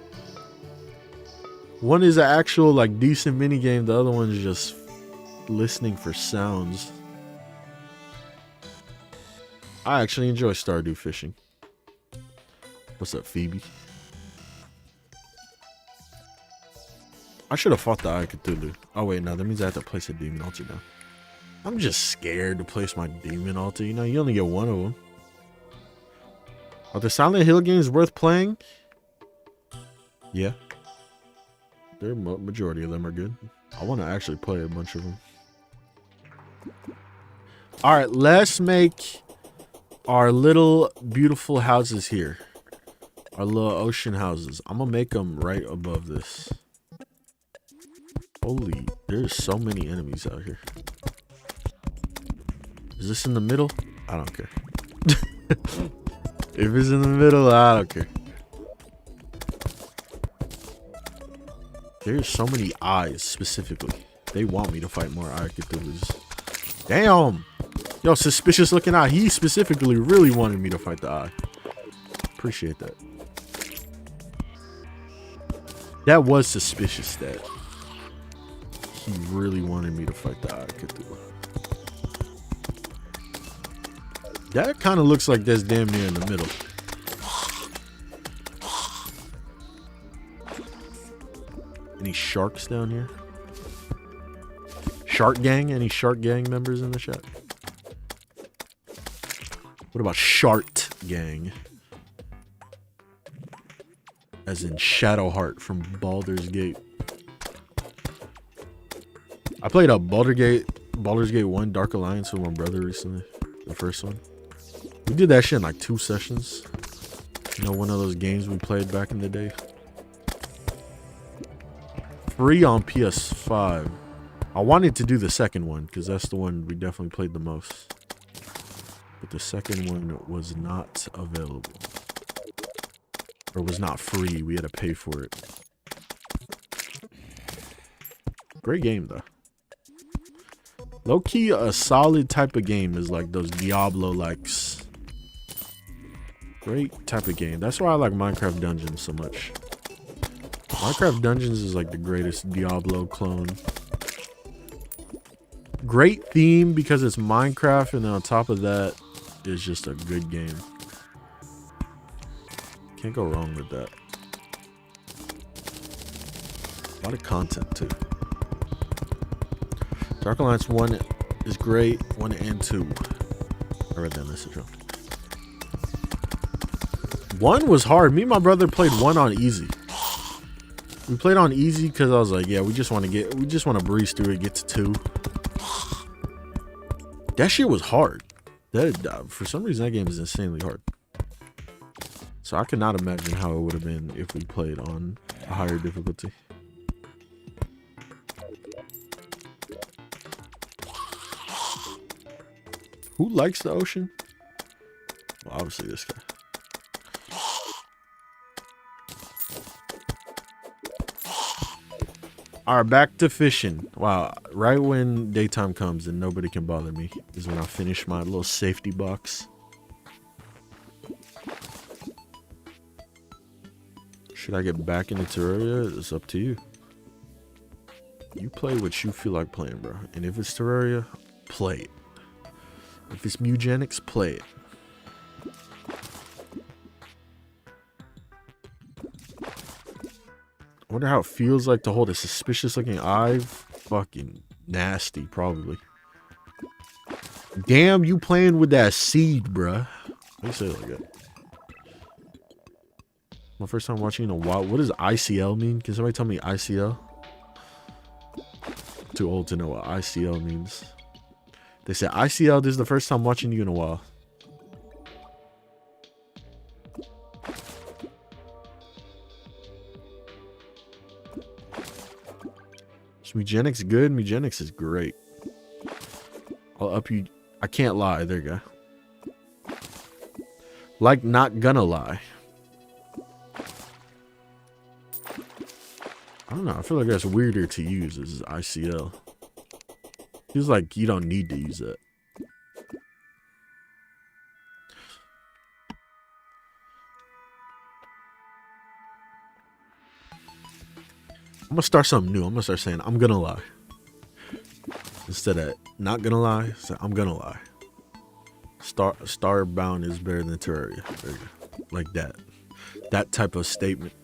Speaker 1: One is an actual like decent mini game. The other one is just listening for sounds. I actually enjoy Stardew fishing. What's up, Phoebe? I should have fought the Eye of Cthulhu. Oh wait, no, that means I have to place a demon altar now. I'm just scared to place my demon altar. You know, you only get one of them. Are the Silent Hill games worth playing? Yeah. The majority of them are good. I want to actually play a bunch of them. All right, let's make our little beautiful houses here. Our little ocean houses. I'm gonna make them right above this. Holy, there's so many enemies out here. Is this in the middle? I don't care. If it's in the middle, I don't care. There's so many eyes specifically. They want me to fight more Eye of Cthulhu's. Damn! Yo, suspicious looking eye. He specifically really wanted me to fight the eye. Appreciate that. That was suspicious that he really wanted me to fight the Eye of Cthulhu. That kind of looks like that's damn near in the middle. Any sharks down here? Shark Gang? Any Shark Gang members in the chat? What about Shart Gang? As in Shadowheart from Baldur's Gate. I played a Baldur's Gate 1 Dark Alliance with my brother recently. The first one. We did that shit in like 2 sessions. You know, one of those games we played back in the day. Free on PS5. I wanted to do the second one because that's the one we definitely played the most. But the second one was not available. Or was not free. We had to pay for it. Great game though. Low-key, a solid type of game is like those Diablo-likes. Great type of game. That's why I like Minecraft Dungeons so much. Minecraft Dungeons is like the greatest Diablo clone. Great theme because it's Minecraft, and then on top of that, it's just a good game. Can't go wrong with that. A lot of content too. Dark Alliance 1 is great. 1 and 2. I read that message wrong. 1 was hard. Me and my brother played 1 on easy. We played on easy because I was like, yeah, we just want to breeze through it, get to 2. That shit was hard. That for some reason that game is insanely hard. So I could not imagine how it would have been if we played on a higher difficulty. Who likes the ocean? Well, obviously this guy. Alright, back to fishing. Wow, right when daytime comes and nobody can bother me is when I finish my little safety box. Should I get back into Terraria? It's up to you. You play what you feel like playing, bro. And if it's Terraria, play it. If it's Mugenics, play it. I wonder how it feels like to hold a suspicious looking eye. Fucking nasty, probably. Damn, you playing with that seed, bruh. Why you say it like that? My first time watching in a while. What does ICL mean? Can somebody tell me ICL? Too old to know what ICL means. They said, ICL, this is the first time watching you in a while. Is Mugenics good? Mugenics is great. I'll up you. I can't lie. There you go. Like, not gonna lie. I don't know. I feel like that's weirder to use as ICL. Feels like you don't need to use that. I'm gonna start something new. I'm gonna start saying, I'm gonna lie. Instead of not gonna lie, say, I'm gonna lie. Starbound is better than Terraria. There you go. Like that. That type of statement.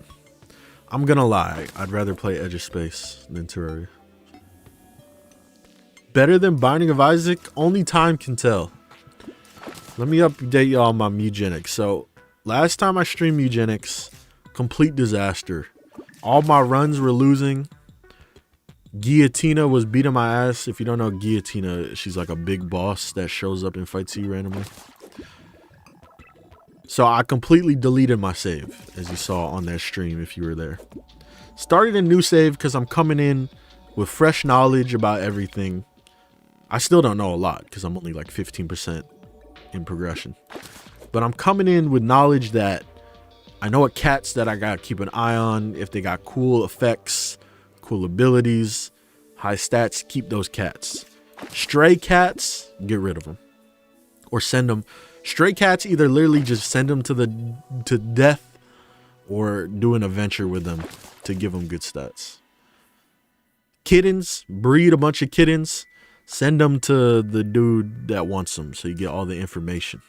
Speaker 1: I'm gonna lie. I'd rather play Edge of Space than Terraria. Better than Binding of Isaac? Only time can tell. Let me update y'all on my Mugenics. So, last time I streamed Mugenics, complete disaster. All my runs were losing. Guillotina was beating my ass. If you don't know Guillotina, she's like a big boss that shows up and fights you randomly. So I completely deleted my save, as you saw on that stream if you were there. Started a new save because I'm coming in with fresh knowledge about everything. I still don't know a lot because I'm only like 15% in progression. But I'm coming in with knowledge that I know what cats that I gotta keep an eye on. If they got cool effects, cool abilities, high stats, keep those cats. Stray cats, get rid of them. Or send them. Stray cats, either literally just send them to death or do an adventure with them to give them good stats. Kittens, breed a bunch of kittens. Send them to the dude that wants them so you get all the information.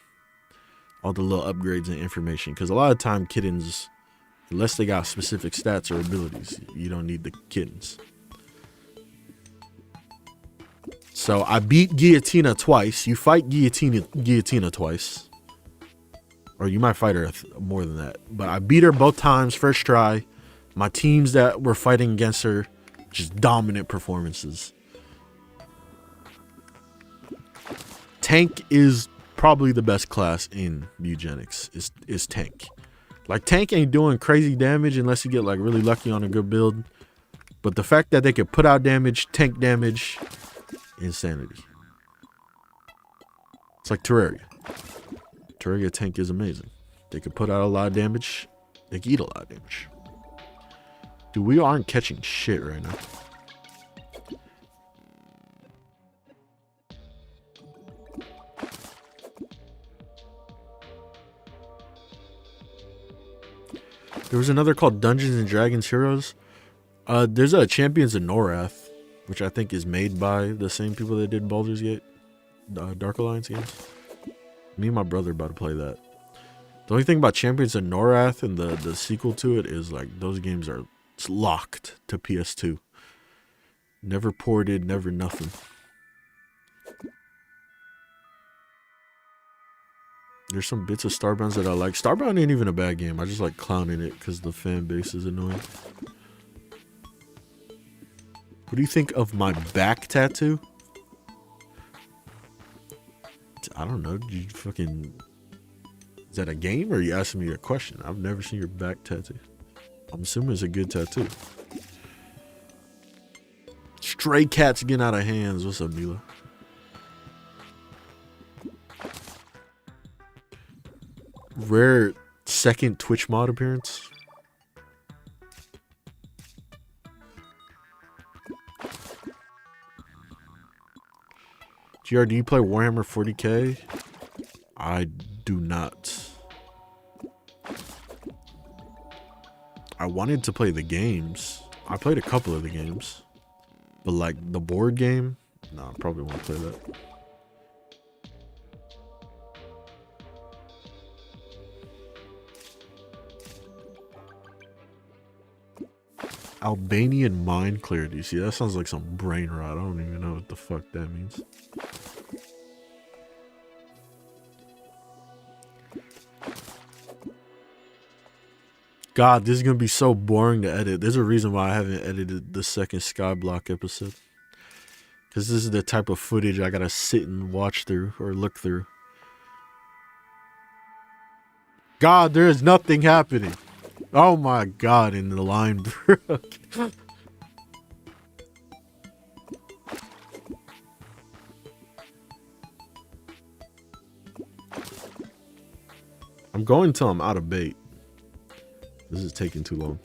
Speaker 1: All the little upgrades and information. Because a lot of time kittens, unless they got specific stats or abilities, you don't need the kittens. So I beat Guillotina twice. You fight Guillotina twice. Or you might fight her more than that. But I beat her both times, first try. My teams that were fighting against her, just dominant performances. Tank is probably the best class in Mugenics. Is tank. Like, tank ain't doing crazy damage unless you get like really lucky on a good build. But the fact that they could put out damage, tank damage, insanity. It's like Terraria. Terraria tank is amazing. They could put out a lot of damage. They can eat a lot of damage. Dude, we aren't catching shit right now. There was another called Dungeons and Dragons Heroes. There's a Champions of Norath. which I think is made by the same people that did Baldur's Gate, Dark Alliance games. Me and my brother about to play that. The only thing about Champions of Norath and the sequel to it is like those games are locked to PS2. Never ported, never nothing. There's some bits of Starbound that I like. Starbound ain't even a bad game. I just like clowning it because the fan base is annoying. What do you think of my back tattoo? I don't know. You fucking... Is that a game or are you asking me a question? I've never seen your back tattoo. I'm assuming it's a good tattoo. Stray cats getting out of hands. What's up, Mila? Rare second Twitch mod appearance. GR, do you play Warhammer 40k? I do not. I wanted to play the games. I played a couple of the games. But like the board game? No, I probably won't play that. Albanian mind clarity. See, that sounds like some brain rot. I don't even know what the fuck that means. God, this is going to be so boring to edit. There's a reason why I haven't edited the second Skyblock episode. Because this is the type of footage I got to sit and watch through or look through. God, there is nothing happening. Oh my God, in the line broke. I'm going till I'm out of bait. This is taking too long.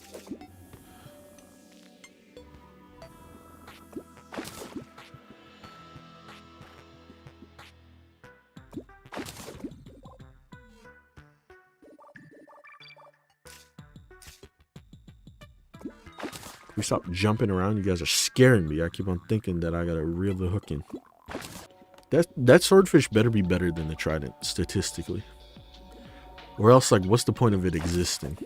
Speaker 1: We stop jumping around. You guys are scaring me. I keep on thinking that I gotta reel the hook in. That swordfish better be better than the trident, statistically. Or else, like, what's the point of it existing?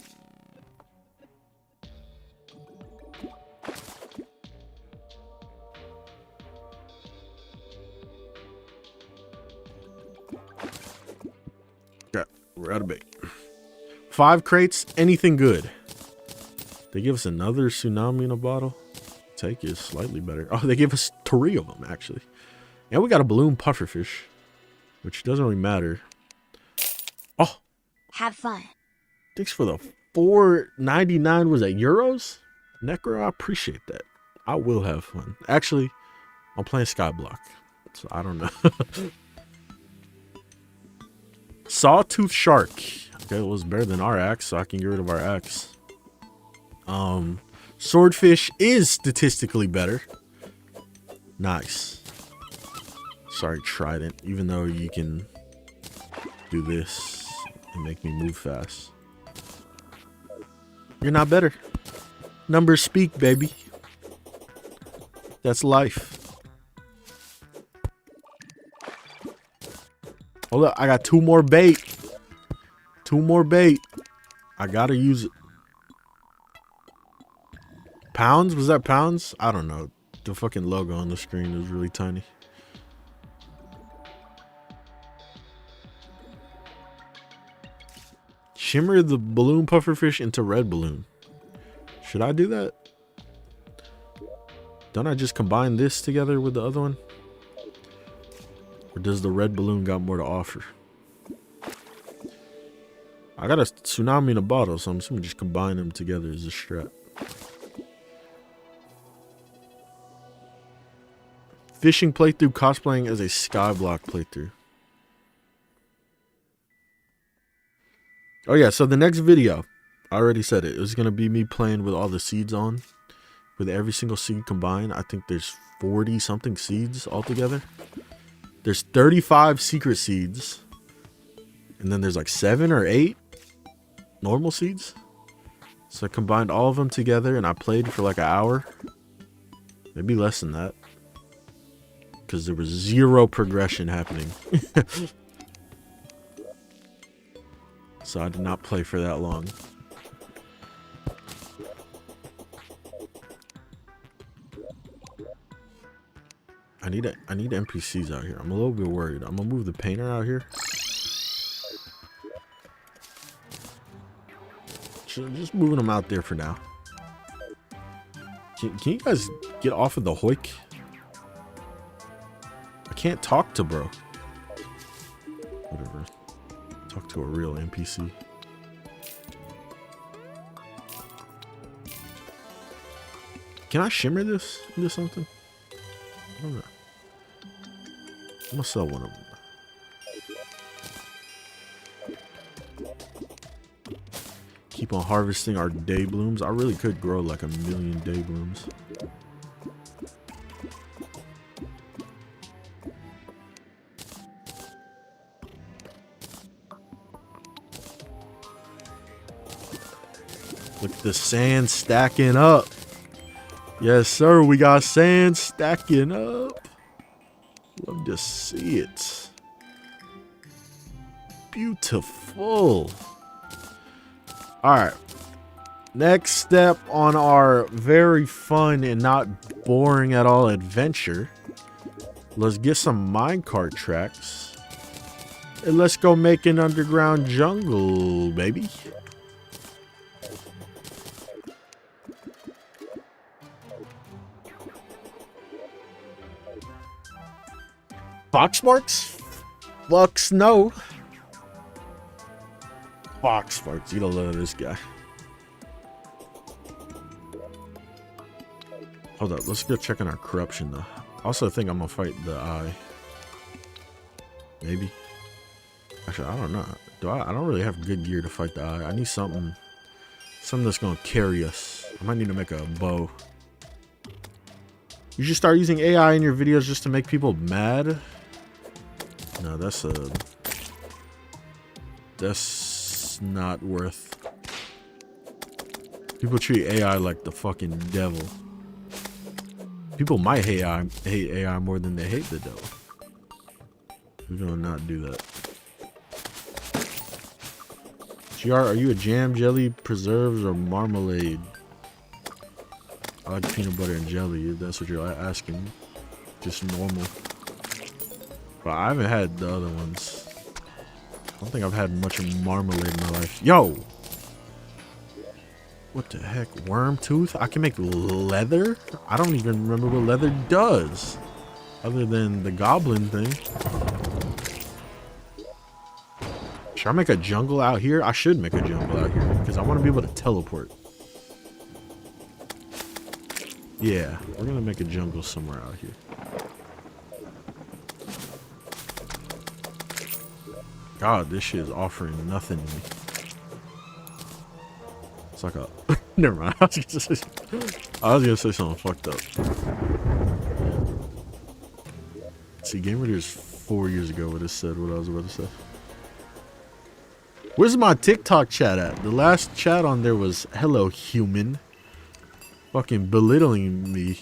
Speaker 1: Okay, we're out of bait. 5 crates, anything good. They give us another tsunami in a bottle. Take is slightly better. Oh, they give us 3 of them, actually. And we got a balloon pufferfish, which doesn't really matter. Oh,
Speaker 3: Have fun.
Speaker 1: thanks for the 4.99. Was that euros? Necro, I appreciate that. I will have fun. Actually, I'm playing Skyblock, so I don't know. Sawtooth shark. Okay, it was better than our axe, so I can get rid of our axe. Swordfish is statistically better. Nice. Sorry, trident. Even though you can do this and make me move fast. You're not better. Numbers speak, baby. That's life. Hold up, I got 2 more bait. 2 more bait. I gotta use it. Pounds? Was that pounds? I don't know. The fucking logo on the screen is really tiny. Shimmer the balloon pufferfish into red balloon. Should I do that? Don't I just combine this together with the other one? Or does the red balloon got more to offer? I got a tsunami in a bottle, so I'm just gonna just combine them together as a strat. Fishing playthrough, cosplaying as a Skyblock playthrough. Oh yeah, so the next video, I already said it. It was going to be me playing with all the seeds on. With every single seed combined. I think there's 40 something seeds altogether. There's 35 secret seeds. And then there's like 7 or 8 normal seeds. So I combined all of them together and I played for like an hour. Maybe less than that. Because there was zero progression happening. So I did not play for that long. I need NPCs out here. I'm a little bit worried. I'm gonna move the painter out here. Just moving them out there for now. Can you guys get off of the hoik? I can't talk to bro. Whatever. Talk to a real NPC. Can I shimmer this into something? I don't know. I'm gonna sell one of them. Keep on harvesting our day blooms. I really could grow like 1,000,000 day blooms. Look at the sand stacking up. Yes, sir. We got sand stacking up. Love to see it. Beautiful. All right. Next step on our very fun and not boring at all adventure. Let's get some minecart tracks. And let's go make an underground jungle, baby. Fox marks? Fucks no. Fox marks. You don't love this guy. Hold up. Let's go check on our corruption though. I also think I'm gonna fight the eye. Maybe. Actually, I don't know. I don't really have good gear to fight the eye. I need something that's gonna carry us. I might need to make a bow. You should start using AI in your videos just to make people mad. No, that's not worth. People treat AI like the fucking devil. People might hate AI more than they hate the devil. We're gonna not do that. GR, are you a jam, jelly, preserves, or marmalade? I like peanut butter and jelly, if that's what you're asking. Just normal. But I haven't had the other ones. I don't think I've had much marmalade in my life. Yo! What the heck? Worm tooth? I can make leather? I don't even remember what leather does. Other than the goblin thing. Should I make a jungle out here? I should make a jungle out here. Because I want to be able to teleport. Yeah, we're going to make a jungle somewhere out here. God, this shit is offering nothing to me. It's like a... Never mind. I was gonna say something fucked up. See, Game Raiders 4 years ago would have said what I was about to say. Where's my TikTok chat at? The last chat on there was, hello, human. Fucking belittling me.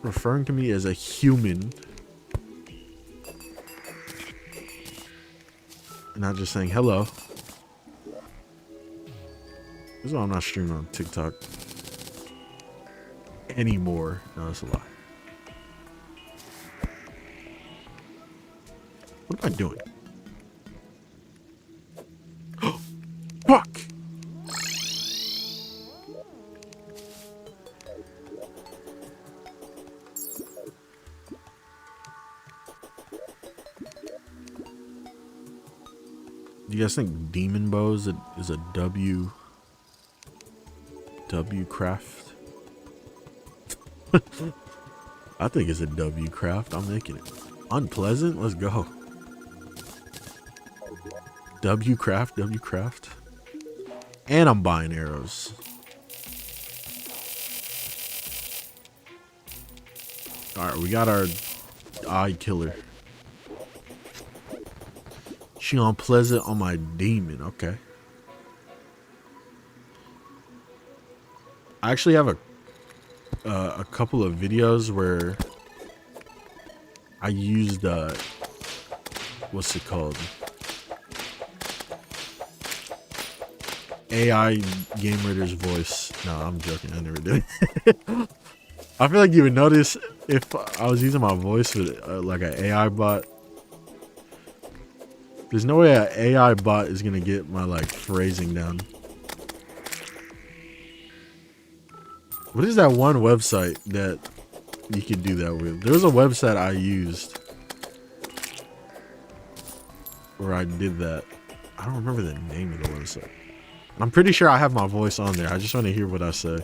Speaker 1: Referring to me as a human. And not just saying hello. This is why I'm not streaming on TikTok anymore. No, that's a lie. What am I doing? Fuck! Do you guys think demon bows is a W craft? I think it's a W craft. I'm making it. Unpleasant? Let's go. W craft. And I'm buying arrows. Alright, we got our eye killer. She unpleasant on my demon. Okay. I actually have a couple of videos where I used what's it called? AI Game Raider's voice. No, I'm joking. I never did it. I feel like you would notice if I was using my voice with like an AI bot. There's no way an AI bot is gonna get my like phrasing down. What is that one website that you could do that with? There was a website I used where I did that. I don't remember the name of the website. I'm pretty sure I have my voice on there. I just want to hear what I say.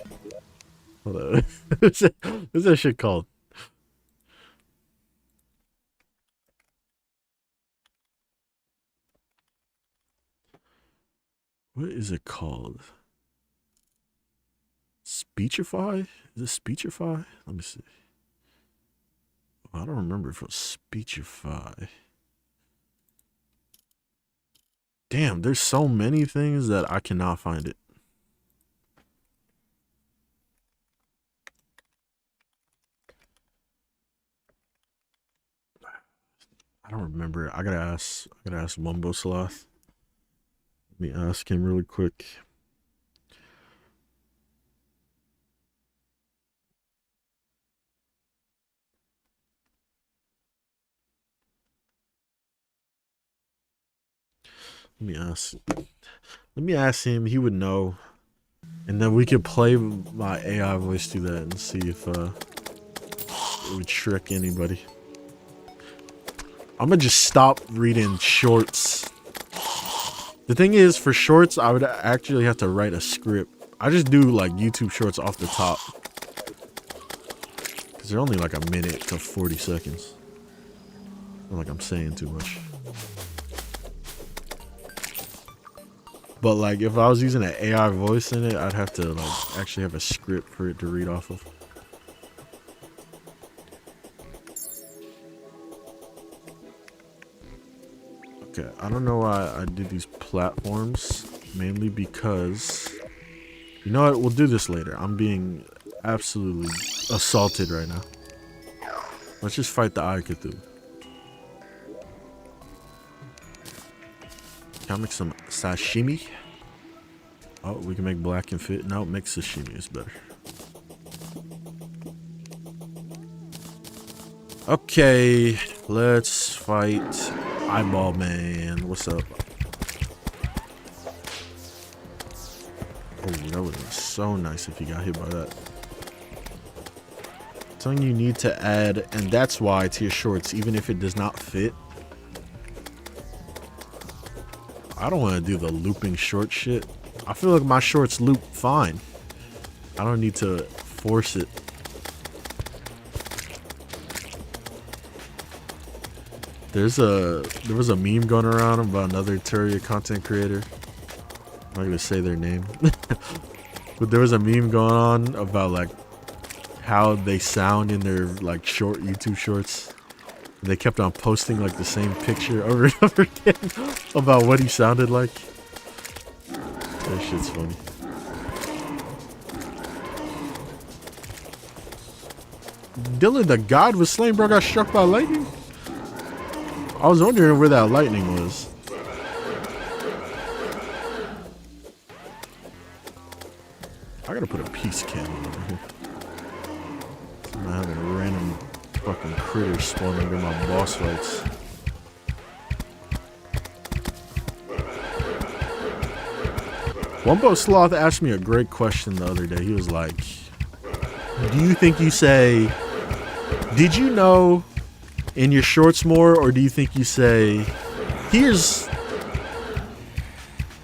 Speaker 1: Hold on. What's that shit called? What is it called? Speechify? Is it Speechify? Let me see. I don't remember if it was Speechify. Damn, there's so many things that I cannot find it. I don't remember. I gotta ask Mumbo Sloth. Let me ask him really quick. Let me ask him. He would know. And then we could play my AI voice to that and see if it would trick anybody. I'm gonna just stop reading shorts. The thing is, for shorts, I would actually have to write a script. I just do like YouTube shorts off the top. Because they're only like a minute to 40 seconds. I feel like I'm saying too much. But like if I was using an AI voice in it, I'd have to like actually have a script for it to read off of. Okay, I don't know why I did these platforms. Mainly because, you know what, we'll do this later. I'm being absolutely assaulted right now. Let's just fight the Aikatu. Can I make some sashimi? Oh, we can make black and fit. No, make sashimi is better. Okay, let's fight Eyeball Man. What's up? Oh, that would have been so nice if you got hit by that. Something you need to add, and that's why, to your shorts, even if it does not fit. I don't want to do the looping short shit. I feel like my shorts loop fine. I don't need to force it. There was a meme going around about another Terraria content creator. I'm not gonna say their name. But there was a meme going on about like how they sound in their like short YouTube shorts. And they kept on posting like the same picture over and over again about what he sounded like. That shit's funny. Dylan the God was slain, bro, got struck by lightning? I was wondering where that lightning was. I gotta put a peace cannon over here. I'm not having a random fucking critter spawning during my boss fights. Wumbo Sloth asked me a great question the other day. He was like, do you think you say, did you know in your shorts more, or do you think you say, here's,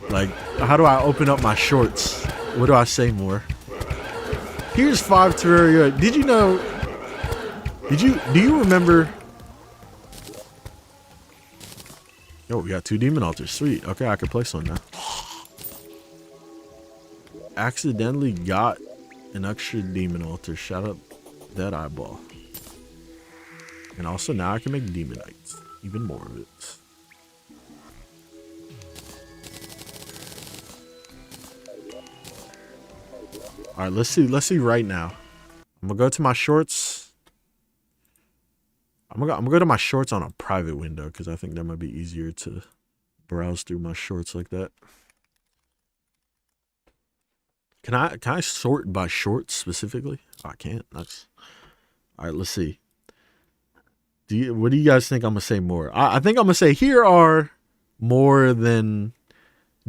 Speaker 1: like, how do I open up my shorts? What do I say more? Here's 5 Terraria. Did you know, do you remember? Yo, we got 2 demon altars. Sweet. Okay, I can place one now. Accidentally got an extra demon altar. Shout out that eyeball. And also now I can make demonites. Even more of it. All right, let's see. Let's see right now. I'm gonna go to my shorts. I'm gonna go to my shorts on a private window because I think that might be easier to browse through my shorts like that. Can I sort by shorts specifically? Oh, I can't. That's all right. Let's see. What do you guys think I'm gonna say more? I think I'm gonna say here are more than.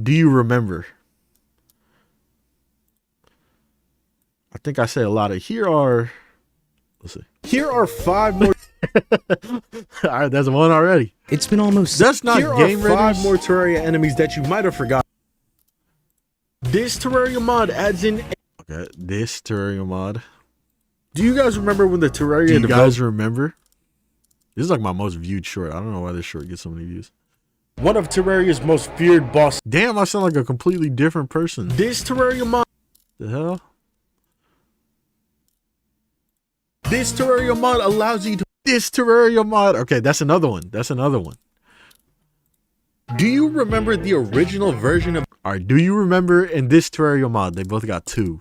Speaker 1: Do you remember? I think I say a lot of here are. Let's see. Here are 5 more. All right, that's one already.
Speaker 3: It's been almost.
Speaker 1: That's not
Speaker 3: Here
Speaker 1: game
Speaker 3: are 5
Speaker 1: raiders.
Speaker 3: more Terraria enemies that you might have forgotten. This Terraria mod adds in.
Speaker 1: Okay, this Terraria mod.
Speaker 3: Do you guys remember when the Terraria?
Speaker 1: Do you guys remember? This is like my most viewed short. I don't know why this short gets so many views.
Speaker 3: One of Terraria's most feared bosses.
Speaker 1: Damn, I sound like a completely different person.
Speaker 3: This Terraria mod.
Speaker 1: The hell?
Speaker 3: This Terraria mod allows you to.
Speaker 1: This Terraria mod. Okay, that's another one. That's another one.
Speaker 3: Do you remember the original version of?
Speaker 1: All right, do you remember in this Terraria mod, they both got 2.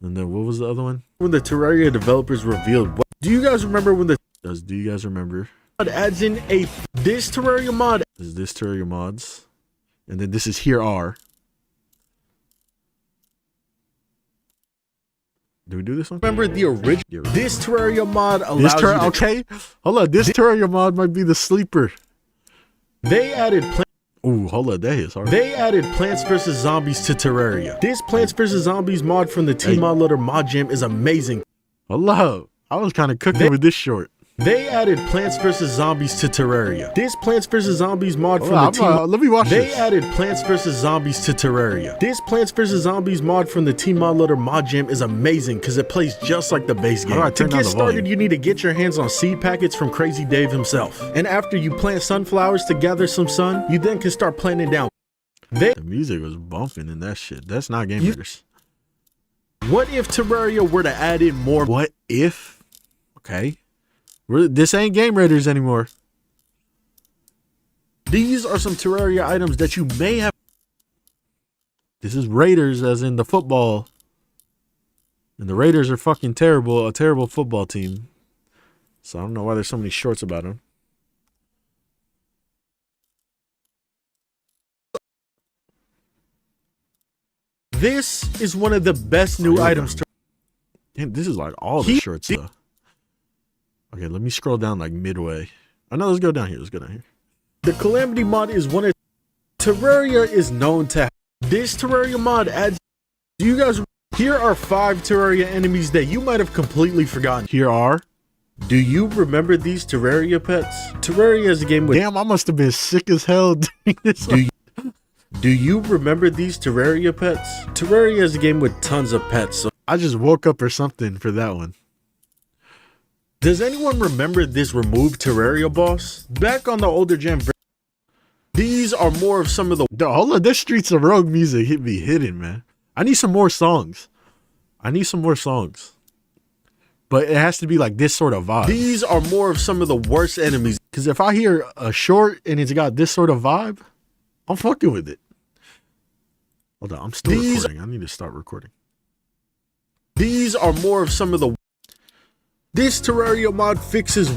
Speaker 1: And then what was the other one?
Speaker 3: When the Terraria developers revealed. Do you guys remember when the?
Speaker 1: Do you guys remember?
Speaker 3: Mod adds in a. This Terraria mod.
Speaker 1: This is this Terraria mods. And then this is here are. Do we do this one?
Speaker 3: Remember the original. This Terraria mod allows
Speaker 1: This
Speaker 3: you to.
Speaker 1: okay. Hold on. This Terraria mod might be the sleeper.
Speaker 3: They added.
Speaker 1: Ooh, hold on. That is hard.
Speaker 3: They added Plants vs. Zombies to Terraria. This Plants vs. Zombies mod from the Team Mod Loader mod jam is amazing.
Speaker 1: Hello. I was kind of cooking with this short.
Speaker 3: They added Plants vs. Zombies to Terraria. This Plants vs. Zombies mod from the Team.
Speaker 1: Let me watch
Speaker 3: They
Speaker 1: this.
Speaker 3: added Plants vs. Zombies to Terraria. This Plants vs. Zombies mod from the Team Mod Loader mod jam is amazing because it plays just like the base game.
Speaker 1: How do I
Speaker 3: To
Speaker 1: turn down
Speaker 3: get
Speaker 1: the
Speaker 3: started,
Speaker 1: volume?
Speaker 3: you need to get your hands on seed packets from Crazy Dave himself. And after you plant sunflowers to gather some sun, you then can start planting down.
Speaker 1: The music was bumping in that shit. That's not Game Raiders.
Speaker 3: What if Terraria were to add in more?
Speaker 1: What if? Okay. This ain't Game Raiders anymore.
Speaker 3: These are some Terraria items that you may have.
Speaker 1: This is Raiders as in the football. And the Raiders are fucking terrible. A terrible football team. So I don't know why there's so many shorts about them.
Speaker 3: This is one of the best new items.
Speaker 1: Damn, this is like all the shorts though. Okay, let me scroll down like midway. Oh no, let's go down here. Let's go down here.
Speaker 3: The Calamity mod is one of Terraria is known to. This Terraria mod adds. Do you guys? Here are 5 Terraria enemies that you might have completely forgotten.
Speaker 1: Here are.
Speaker 3: Do you remember these Terraria pets? Terraria is a game with.
Speaker 1: Damn, I must have been sick as hell during this.
Speaker 3: Do you remember these Terraria pets? Terraria is a game with tons of pets. So
Speaker 1: I just woke up or something for that one.
Speaker 3: does anyone remember this removed Terraria boss? Back on the older gen. These are more of some of the.
Speaker 1: Hold on, this Streets of Rogue music hit me hidden, man. I need some more songs. But it has to be like this sort of vibe.
Speaker 3: These are more of some of the worst enemies.
Speaker 1: Because if I hear a short and it's got this sort of vibe, I'm fucking with it. Hold on, I'm still recording. I need to start recording.
Speaker 3: These are more of some of the. This Terraria mod fixes.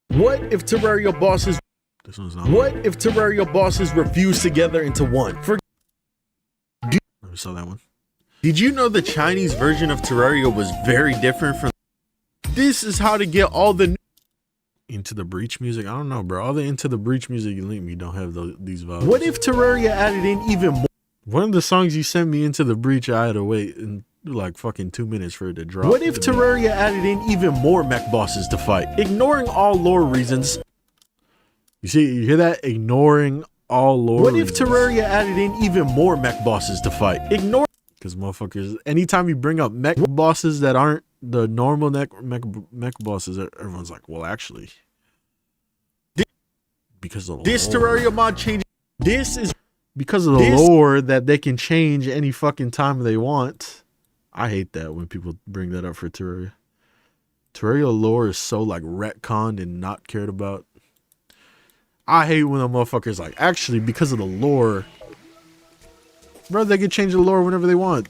Speaker 3: What if Terraria bosses?
Speaker 1: This one's not.
Speaker 3: What if Terraria bosses refuse together into one?
Speaker 1: Let me saw that one.
Speaker 3: Did you know the Chinese version of Terraria was very different from? This is how to get all the.
Speaker 1: Into the Breach music? I don't know, bro. All the Into the Breach music you link me don't have these vibes.
Speaker 3: What if Terraria added in even more?
Speaker 1: One of the songs you sent me Into the Breach, I had to wait and like fucking 2 minutes for it to drop.
Speaker 3: What if Terraria added in even more mech bosses to fight? Ignoring all lore reasons.
Speaker 1: You see, you hear that? Ignoring all lore.
Speaker 3: What if Terraria added in even more mech bosses to fight? Ignore.
Speaker 1: Because motherfuckers, anytime you bring up mech bosses that aren't the normal mech bosses, everyone's like, well, actually, because of the
Speaker 3: This
Speaker 1: lore.
Speaker 3: Terraria mod changes. This is
Speaker 1: Because of the lore that they can change any fucking time they want. I hate that when people bring that up for Terraria. Terraria lore is so like retconned and not cared about. I hate when a motherfucker's like, actually, because of the lore, bro, they can change the lore whenever they want.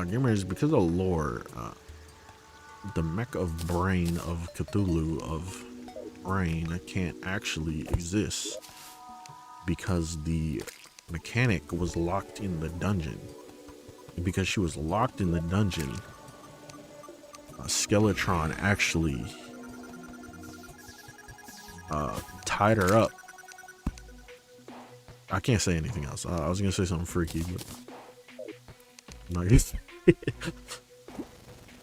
Speaker 1: gamers, because of lore, the mech of brain of Cthulhu of brain can't actually exist because the mechanic was locked in the dungeon. And because she was locked in the dungeon, Skeletron actually tied her up. I can't say anything else. I was gonna say something freaky, but I'm not gonna say it.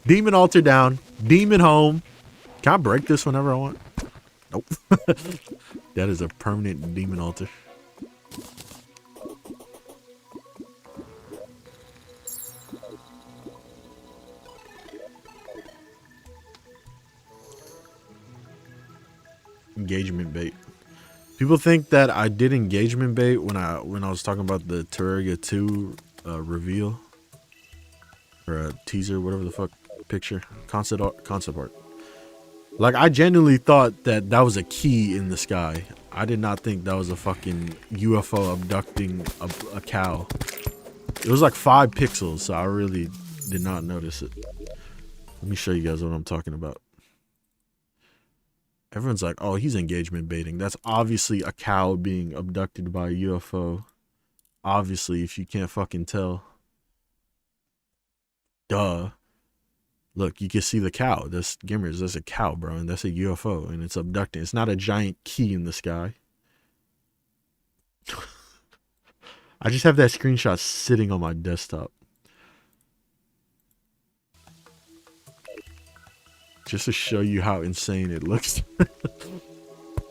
Speaker 1: Demon altar down. Demon home. Can I break this whenever I want? Nope. That is a permanent demon altar. Engagement bait. People think that I did engagement bait when I was talking about the Terraria 2 reveal or a teaser, whatever the fuck, picture, concept art. Like, I genuinely thought that that was a key in the sky. I did not think that was a fucking UFO abducting a cow. It was like 5 pixels, so I really did not notice it. Let me show you guys what I'm talking about. Everyone's like, oh, he's engagement baiting. That's obviously a cow being abducted by a UFO. Obviously, if you can't fucking tell. Duh. Look, you can see the cow. That's Gimmers. That's a cow, bro. And that's a UFO. And it's abducting. It's not a giant key in the sky. I just have that screenshot sitting on my desktop. Just to show you how insane it looks.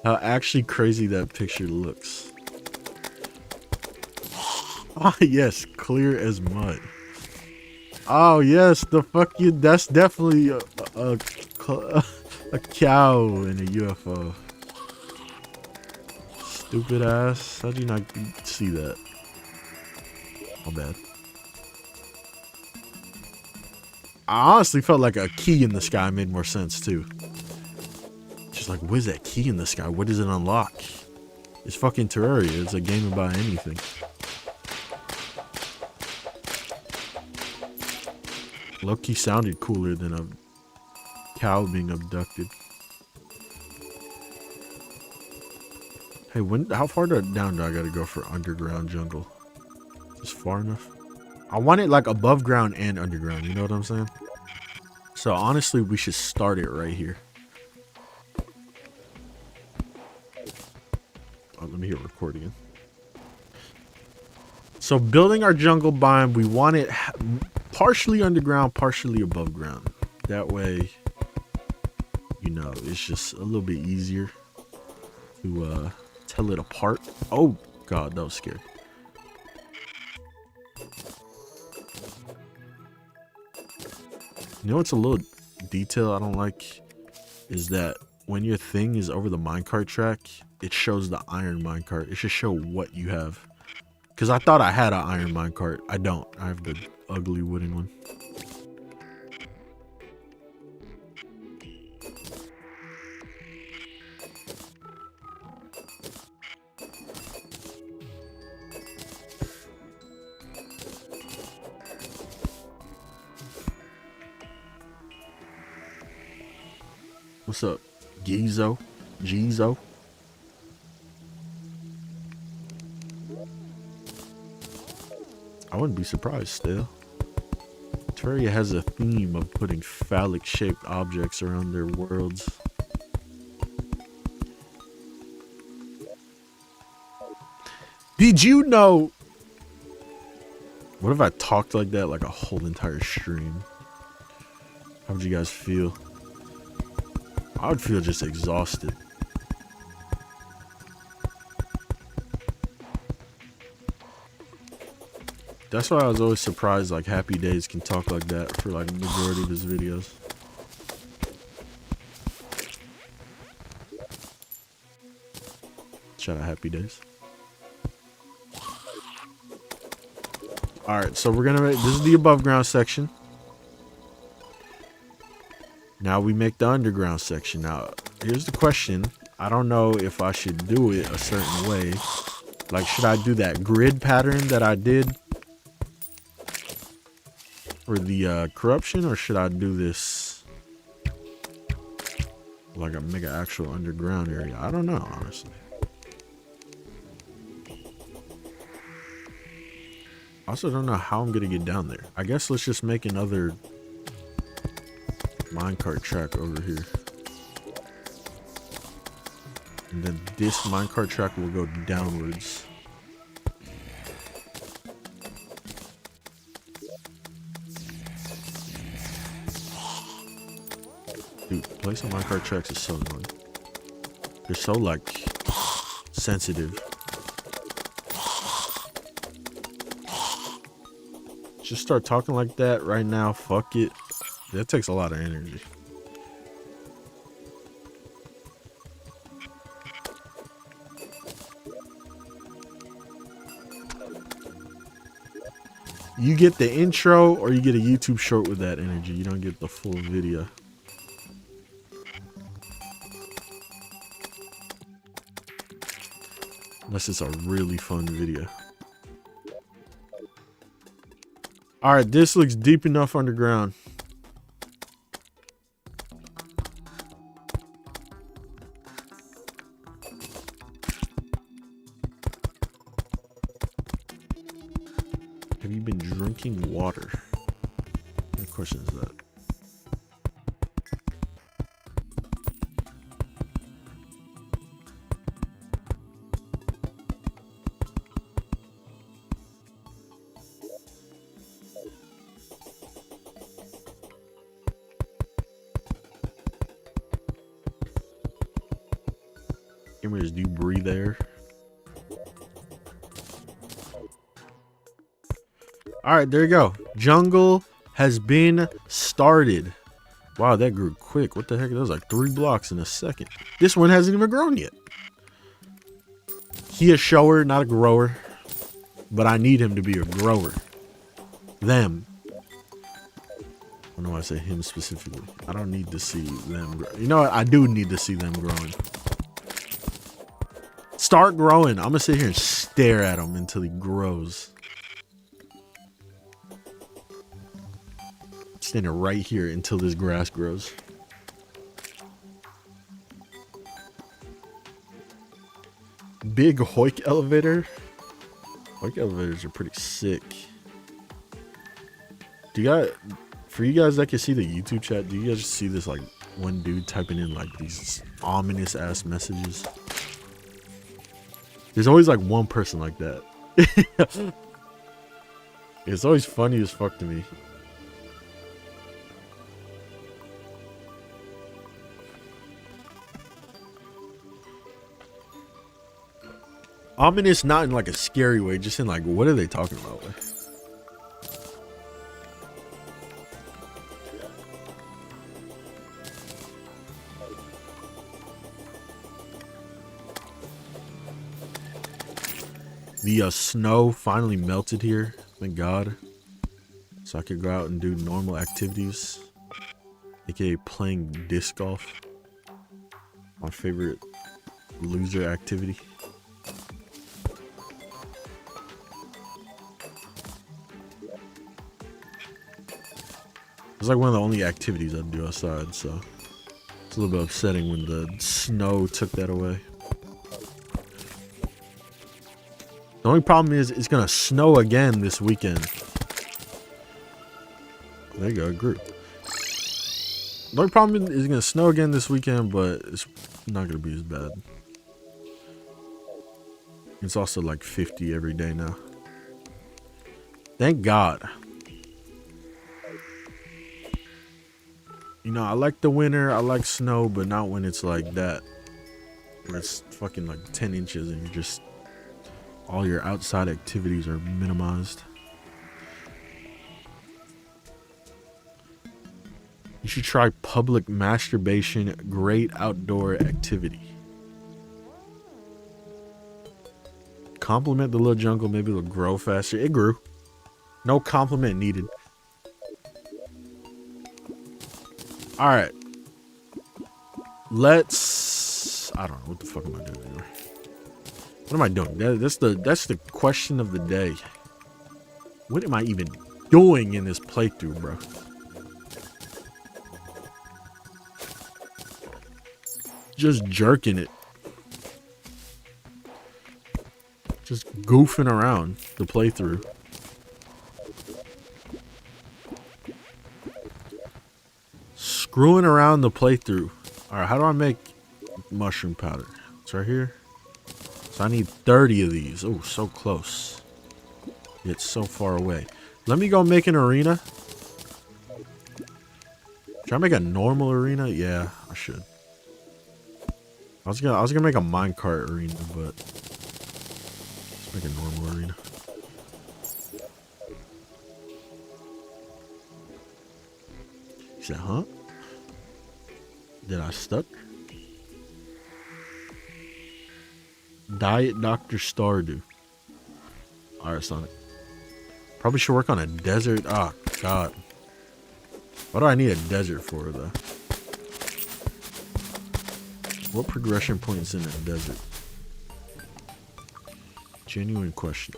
Speaker 1: How actually crazy that picture looks. Ah, yes, clear as mud. Oh yes, the fuck you. That's definitely a cow and a UFO. Stupid ass. How'd you not see that? My bad. I honestly felt like a key in the sky made more sense too. Just like, what is that key in the sky? What does it unlock? It's fucking Terraria. It's a game about anything. Low-key sounded cooler than a cow being abducted. Hey, how far down do I gotta go for underground jungle? Just far enough? I want it like above ground and underground, you know what I'm saying? So honestly, we should start it right here. Oh, let me hit record again. So building our jungle biome, we want it partially underground, partially above ground. That way, you know, it's just a little bit easier to tell it apart. Oh God, that was scary. You know what's a little detail I don't like is that when your thing is over the minecart track, it shows the iron minecart. It should show what you have. Because I thought I had an iron minecart. I don't. I have the ugly wooden one. What's up, Gizo? I wouldn't be surprised still. Terraria has a theme of putting phallic shaped objects around their worlds. Did you know? What if I talked like that like a whole entire stream? How would you guys feel? I would feel just exhausted. That's why I was always surprised like Happy Days can talk like that for like the majority of his videos. Shout out Happy Days. Alright, so we're gonna make, this is the above ground section. Now we make the underground section. Now, here's the question. I don't know if I should do it a certain way. Like, should I do that grid pattern that I did? for the corruption, or should I do this like a make an actual underground area? I don't know, honestly. I also don't know how I'm gonna get down there. I guess let's just make another minecart track over here. And then this minecart track will go downwards. Dude, placing minecart tracks is so annoying. They're so, like, sensitive. Just start talking like that right now. Fuck it. That takes a lot of energy. You get the intro or you get a YouTube short with that energy. You don't get the full video. Unless it's a really fun video. Alright, this looks deep enough underground. Have you been drinking water? What question is that? Gamers, do you breathe air? Alright, there you go. Jungle has been started. Wow, that grew quick. What the heck? That was like 3 blocks in a second. This one hasn't even grown yet. He a shower, not a grower. But I need him to be a grower. Them. I don't know why I say him specifically. I don't need to see them grow. You know what? I do need to see them growing. Start growing. I'm gonna sit here and stare at him until he grows. Standing right here until this grass grows. Big hoik elevator. Hoik elevators are pretty sick. Do you guys, for you guys that can see the YouTube chat, do you guys see this like one dude typing in like these ominous ass messages? There's always like one person like that. It's always funny as fuck to me. Ominous, not in like a scary way, just in like, what are they talking about? The snow finally melted here, thank God. So I could go out and do normal activities, aka playing disc golf. My favorite loser activity. It's like one of the only activities I do outside, so it's a little bit upsetting when the snow took that away. The only problem is it's gonna snow again this weekend. There you go, it grew. The only problem is it's gonna snow again this weekend, but it's not gonna be as bad. It's also like 50 every day now. Thank God. You know, I like the winter, I like snow, but not when it's like that. Where it's fucking like 10 inches and you're just, all your outside activities are minimized. You should try public masturbation, great outdoor activity. Compliment the little jungle, maybe it'll grow faster. It grew. No compliment needed. Alright. Let's... I don't know. What the fuck am I doing anymore? What am I doing? That's the question of the day. What am I even doing in this playthrough, bro? Just jerking it. Just goofing around the playthrough. Screwing around the playthrough. Alright, how do I make mushroom powder? It's right here. So I need 30 of these. Oh, so close. Yet so far away. Let me go make an arena. Should I make a normal arena? Yeah, I should. I was gonna make a minecart arena, but let's make a normal arena. He said, huh? Did I stuck? Diet Dr. Stardew. Alright, Sonic. Probably should work on a desert. Oh, God. What do I need a desert for, though? What progression points in a desert? Genuine question.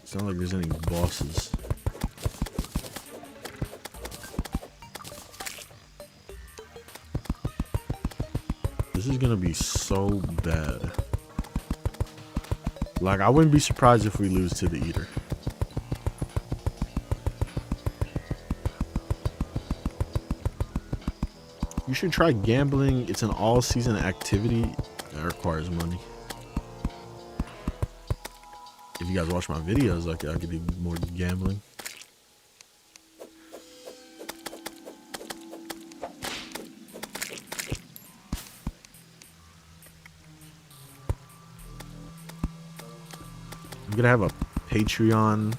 Speaker 1: It's not like there's any bosses. This is gonna be so bad. Like, I wouldn't be surprised if we lose to the Eater. You should try gambling. It's an all-season activity that requires money. If you guys watch my videos, I could do more gambling. I'm gonna have a Patreon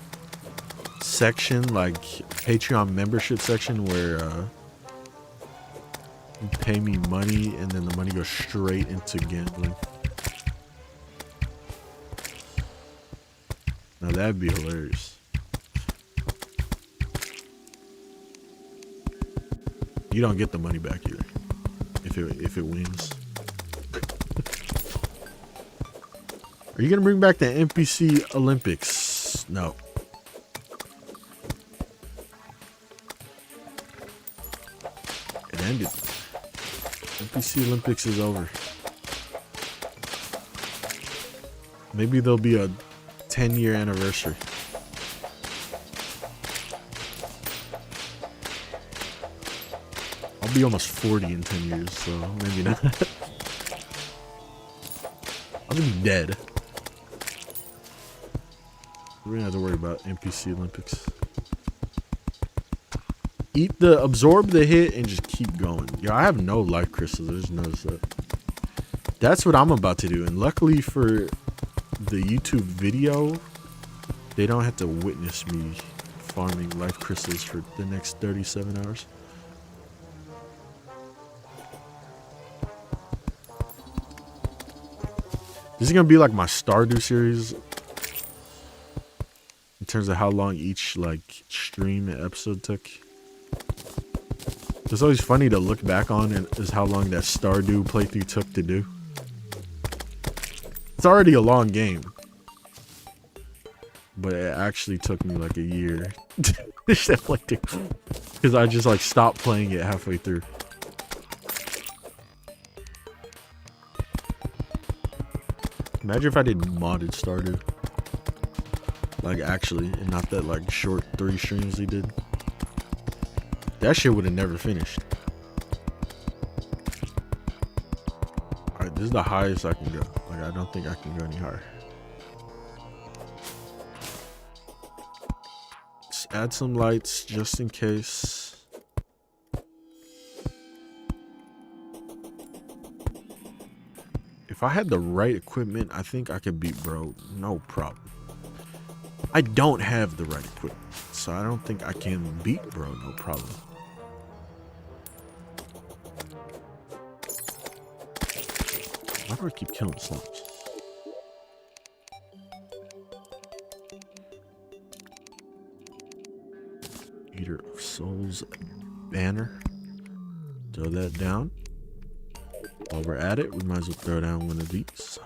Speaker 1: section, like Patreon membership section, where you pay me money and then the money goes straight into gambling. Now that'd be hilarious. You don't get the money back either if it wins. Are you gonna bring back the NPC Olympics? No. It ended. NPC Olympics is over. Maybe there'll be a 10-year anniversary. I'll be almost 40 in 10 years, so maybe not. I'll just be dead. We don't have to worry about NPC Olympics. Absorb the hit and just keep going. Yo, I have no life crystals. I just noticed that. That's what I'm about to do. And luckily for the YouTube video, they don't have to witness me farming life crystals for the next 37 hours. This is gonna be like my Stardew series in terms of how long each like stream and episode took. It's always funny to look back on, and is how long that Stardew playthrough took to do. It's already a long game, but it actually took me like a year because I just like stopped playing it halfway through. Imagine if I did modded Stardew, like actually, and not that like short 3 streams they did. That shit would have never finished. Alright, this is the highest I can go. Like, I don't think I can go any higher. Let's add some lights just in case. If I had the right equipment, I think I could beat bro. No problem. I don't have the right equipment, so I don't think I can beat bro. No problem. Why do I keep killing slums? Eater of Souls banner. Throw that down. While we're at it, we might as well throw down one of these.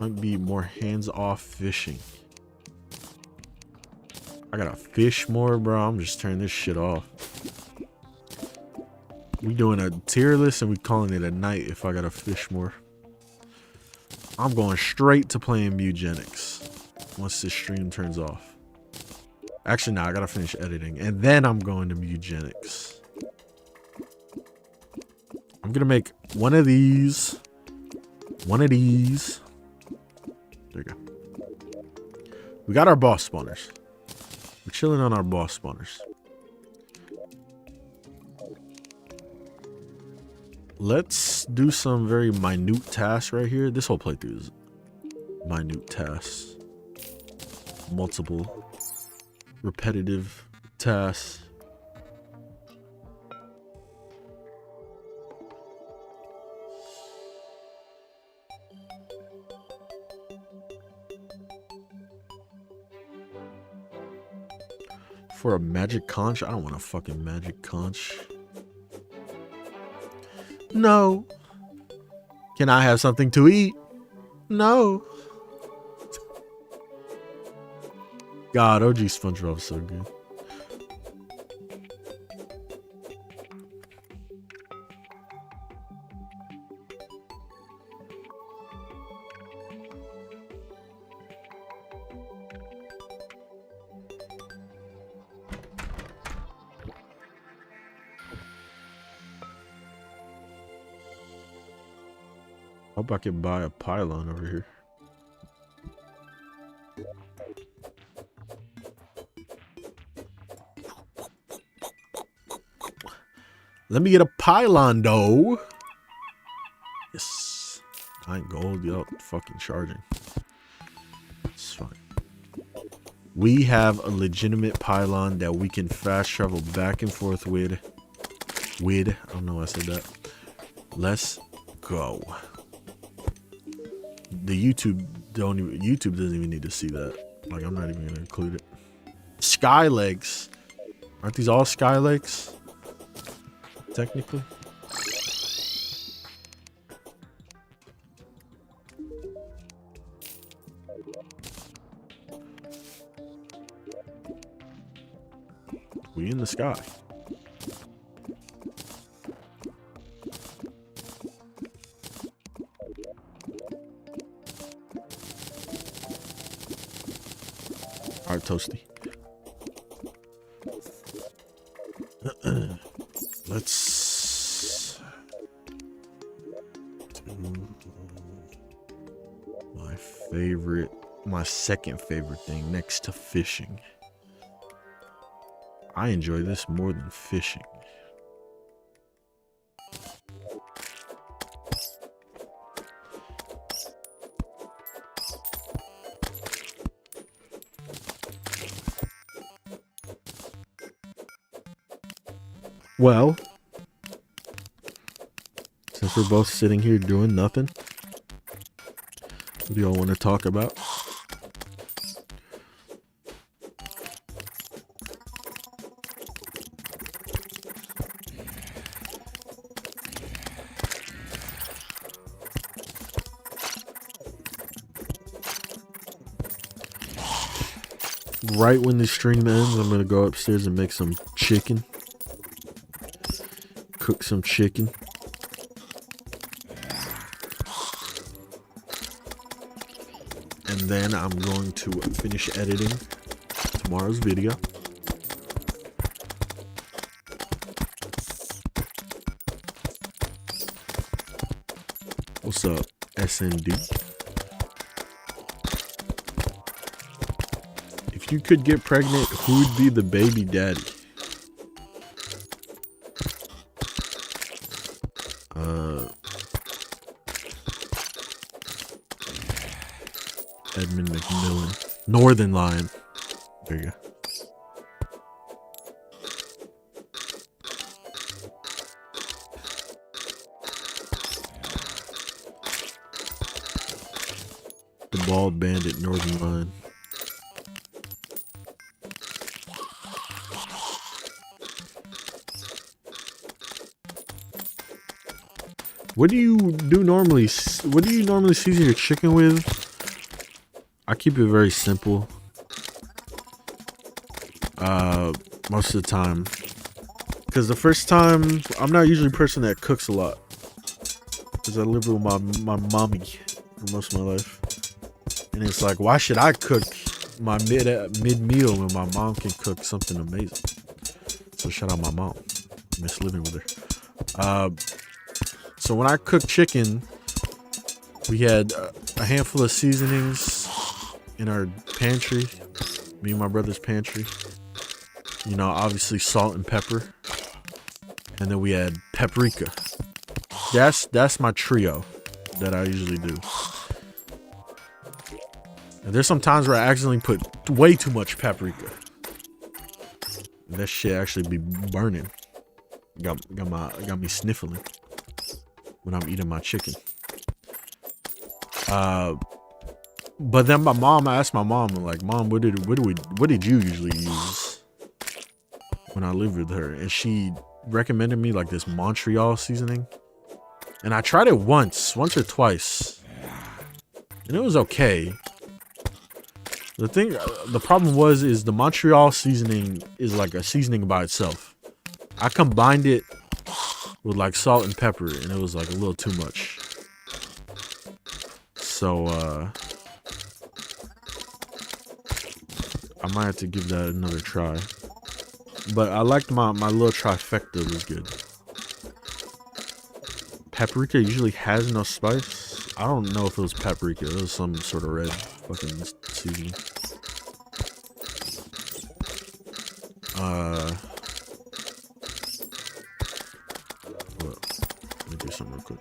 Speaker 1: Might be more hands-off fishing. I gotta fish more, bro. I'm just turning this shit off. We doing a tier list and we calling it a night if I gotta fish more. I'm going straight to playing Mugenics once this stream turns off. Actually, no, I gotta finish editing and then I'm going to Mugenics. I'm gonna make one of these. One of these. There you go. We got our boss spawners. We're chilling on our boss spawners. Let's do some very minute tasks right here. This whole playthrough is minute tasks. Multiple repetitive tasks. For a magic conch? I don't want a fucking magic conch. No. Can I have something to eat? No. God, OG SpongeBob is so good. Hope I can buy a pylon over here. Let me get a pylon though. Yes. I ain't gold yet. Fucking charging. It's fine. We have a legitimate pylon that we can fast travel back and forth with. I don't know why I said that. Let's go. The YouTube doesn't even need to see that. Like, I'm not even gonna include it. Sky legs. Aren't these all sky legs? Technically. We in the sky. All right, Toasty. Let's do my second favorite thing next to fishing. I enjoy this more than fishing. Well, since we're both sitting here doing nothing, what do y'all want to talk about? Right when the stream ends, I'm gonna go upstairs and make some chicken. Cook some chicken. And then I'm going to finish editing tomorrow's video. What's up, SND? If you could get pregnant, who'd be the baby daddy? Edmund McMillan. Northern Lion. There you go. The bald bandit, Northern Lion. What do you normally season your chicken with? I keep it very simple. Most of the time. Because the first time, I'm not usually a person that cooks a lot. Because I live with my mommy for most of my life. And it's like, why should I cook my mid-meal when my mom can cook something amazing? So shout out my mom. I miss living with her. So when I cook chicken, we had a handful of seasonings in our pantry. Me and my brother's pantry. You know, obviously salt and pepper. And then we had paprika. That's my trio that I usually do. And there's some times where I accidentally put way too much paprika. And that shit actually be burning. Got me sniffling when I'm eating my chicken. But then I asked my mom, like, Mom, what did you usually use when I lived with her? And she recommended me like this Montreal seasoning. And I tried it once or twice. And it was okay. The problem is the Montreal seasoning is like a seasoning by itself. I combined it with like salt and pepper and it was like a little too much. So I might have to give that another try. But I liked my little trifecta was good. Paprika usually has no spice. I don't know if it was paprika. It was some sort of red fucking seasoning. Let me do something real quick.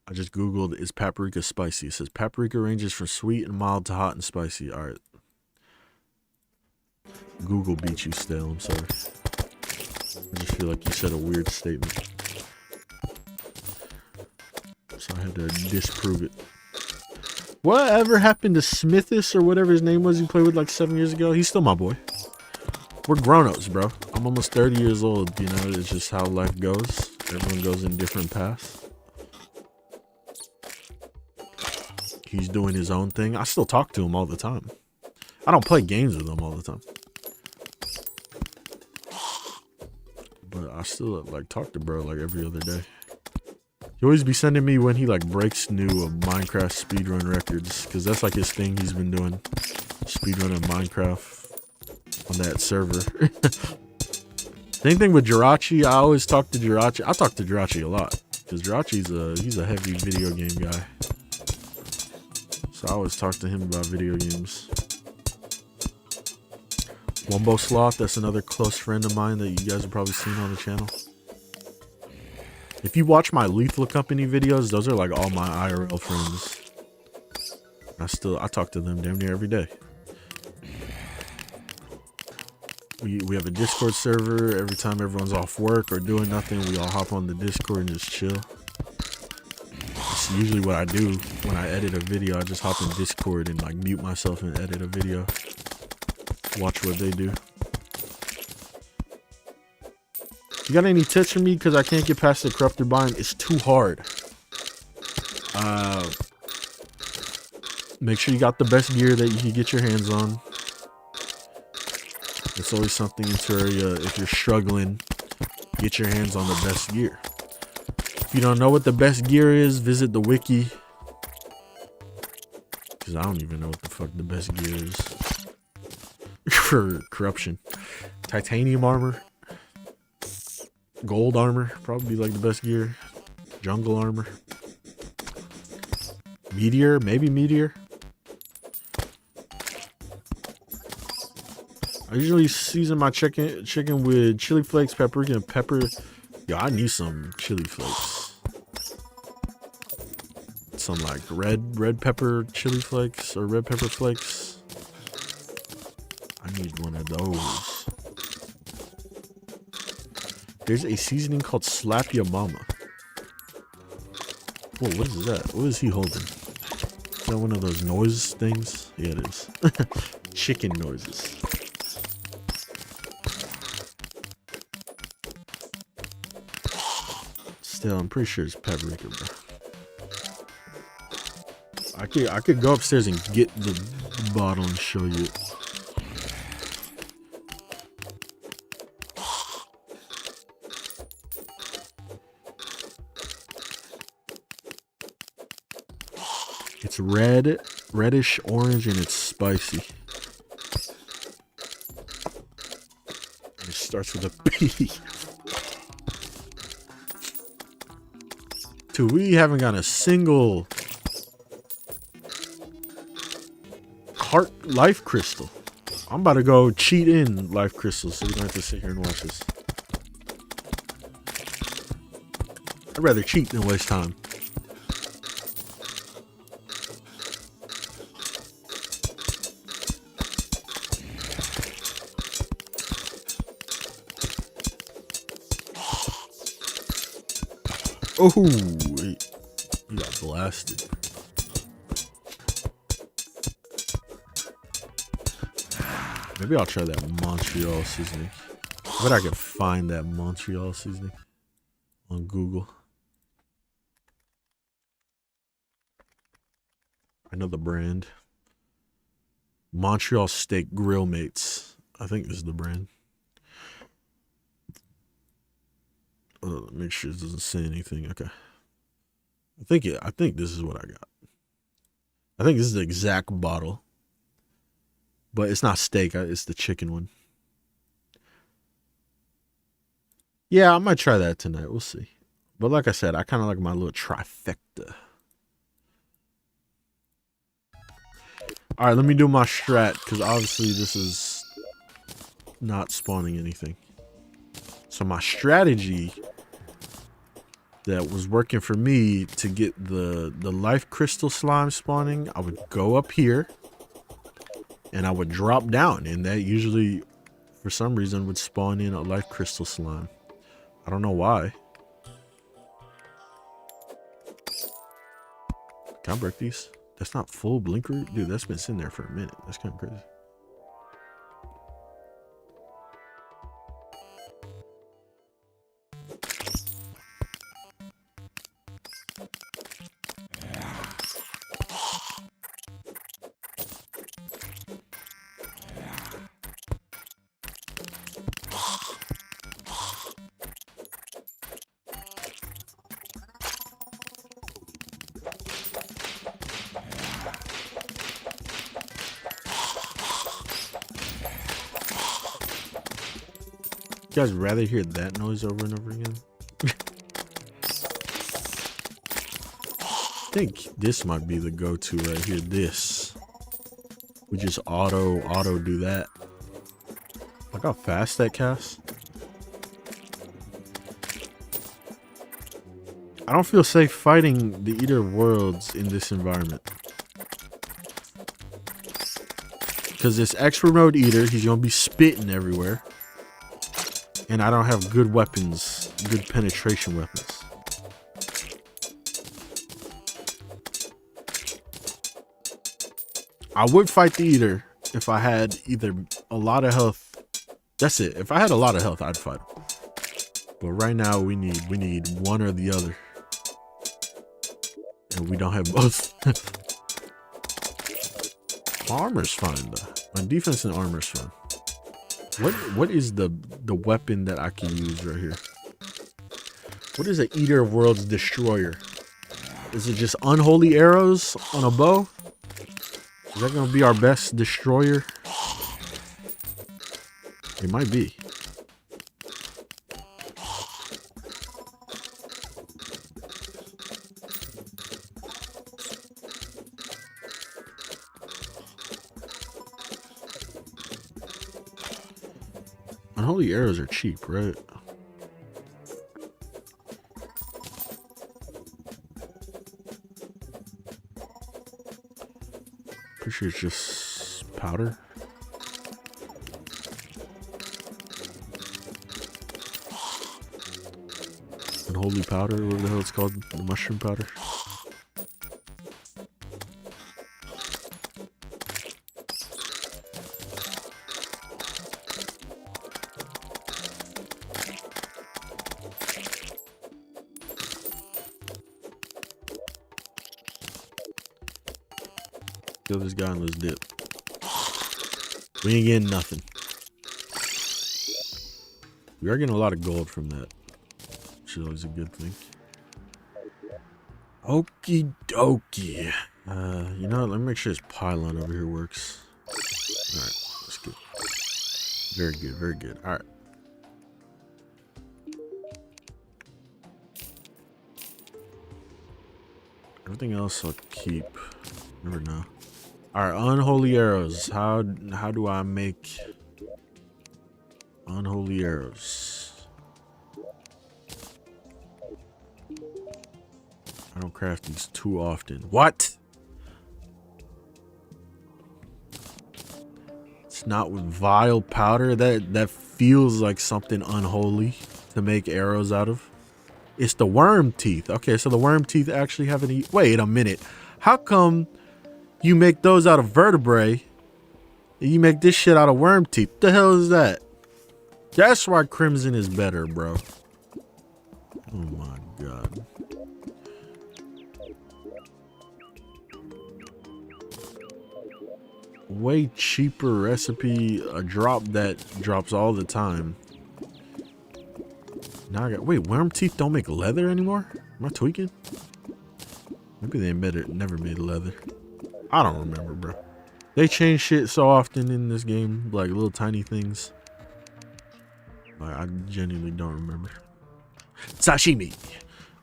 Speaker 1: I just googled, is paprika spicy? It says paprika ranges from sweet and mild to hot and spicy. All right. Google beat you still, I'm sorry. I just feel like you said a weird statement. So I had to disprove it. Whatever happened to Smithis or whatever his name was you played with like 7 years ago? He's still my boy. We're grown-ups, bro. I'm almost 30 years old, you know, it's just how life goes. Everyone goes in different paths. He's doing his own thing. I still talk to him all the time. I don't play games with him all the time. But I still like talk to bro like every other day. He always be sending me when he like breaks new Minecraft speedrun records. Cause that's like his thing he's been doing. Speedrunning Minecraft on that server. Same thing with Jirachi. I always talk to Jirachi. I talk to Jirachi a lot. Cause Jirachi's he's a heavy video game guy. So I always talk to him about video games. Wumbo Sloth, that's another close friend of mine that you guys have probably seen on the channel. If you watch my Lethal Company videos, those are like all my IRL friends. I talk to them damn near every day. We have a Discord server. Every time everyone's off work or doing nothing, we all hop on the Discord and just chill. It's usually what I do when I edit a video. I just hop in Discord and like mute myself and edit a video. Watch what they do. You got any tips for me? Because I can't get past the corruptor bind. It's too hard. Make sure you got the best gear that you can get your hands on. It's always something in Terraria. If you're struggling, get your hands on the best gear. If you don't know what the best gear is, visit the wiki. Because I don't even know what the fuck the best gear is. For corruption. Titanium armor. Gold armor. Probably like the best gear. Jungle armor. Meteor. Maybe meteor. I usually season my chicken with chili flakes, paprika, and pepper. Yo, I need some chili flakes. Some like red pepper chili flakes or red pepper flakes. I need one of those. There's a seasoning called Slap Ya Mama. Whoa, what is that? What is he holding? Is that one of those noise things? Yeah, it is. Chicken noises. Still, I'm pretty sure it's paprika, bro. I could go upstairs and get the bottle and show you it. It's reddish orange, and it's spicy. And it starts with a P. Dude, we haven't got a single heart life crystal. I'm about to go cheat in life crystals so we don't have to sit here and watch this. I'd rather cheat than waste time. Oh, wait. You got blasted. Maybe I'll try that Montreal seasoning. I bet I could find that Montreal seasoning on Google. I know the brand. Montreal Steak Grill Mates. I think this is the brand. Make sure it doesn't say anything. Okay. I think this is what I got. I think this is the exact bottle. But it's not steak, it's the chicken one. Yeah, I might try that tonight. We'll see. But like I said, I kind of like my little trifecta. All right, let me do my strat, because obviously this is not spawning anything. So my strategy that was working for me to get the life crystal slime spawning, I would go up here and I would drop down, and that usually for some reason would spawn in a life crystal slime. I don't know why. Can I break these? That's not full blinker, dude. That's been sitting there for a minute. That's kind of crazy. You guys rather hear that noise over and over again? I think this might be the go-to right here. This. We just auto do that. Look how fast that casts. I don't feel safe fighting the Eater of Worlds in this environment. Because this expert mode Eater, he's going to be spitting everywhere. And I don't have good weapons, good penetration weapons. I would fight the Eater if I had either a lot of health. That's it. If I had a lot of health, I'd fight him. But right now we need one or the other. And we don't have both. My armor's fine though. My defense and armor's fine. What is the weapon that I can use right here? What is an Eater of Worlds destroyer? Is it just unholy arrows on a bow? Is that gonna be our best destroyer? It might be. Unholy arrows are cheap, right? Pretty sure it's just powder. Unholy powder, whatever the hell it's called, the mushroom powder. Kill this guy and let's dip. We ain't getting nothing. We are getting a lot of gold from that, which is always a good thing. Okie dokie. You know what? Let me make sure this pylon over here works. Alright, that's good. Very good, very good. Alright. Everything else I'll keep. Never know. Alright, unholy arrows. How do I make unholy arrows? I don't craft these too often. What? It's not with vile powder. That feels like something unholy to make arrows out of. It's the worm teeth. Okay, so the worm teeth actually have any. Wait a minute. How come you make those out of vertebrae and you make this shit out of worm teeth? What the hell is that? That's why crimson is better, bro. Oh my god. Way cheaper recipe, a drop that drops all the time. Now I got, wait, worm teeth don't make leather anymore? Am I tweaking? Maybe they never made leather. I don't remember, bro. They change shit so often in this game, like little tiny things. Like, I genuinely don't remember. Sashimi.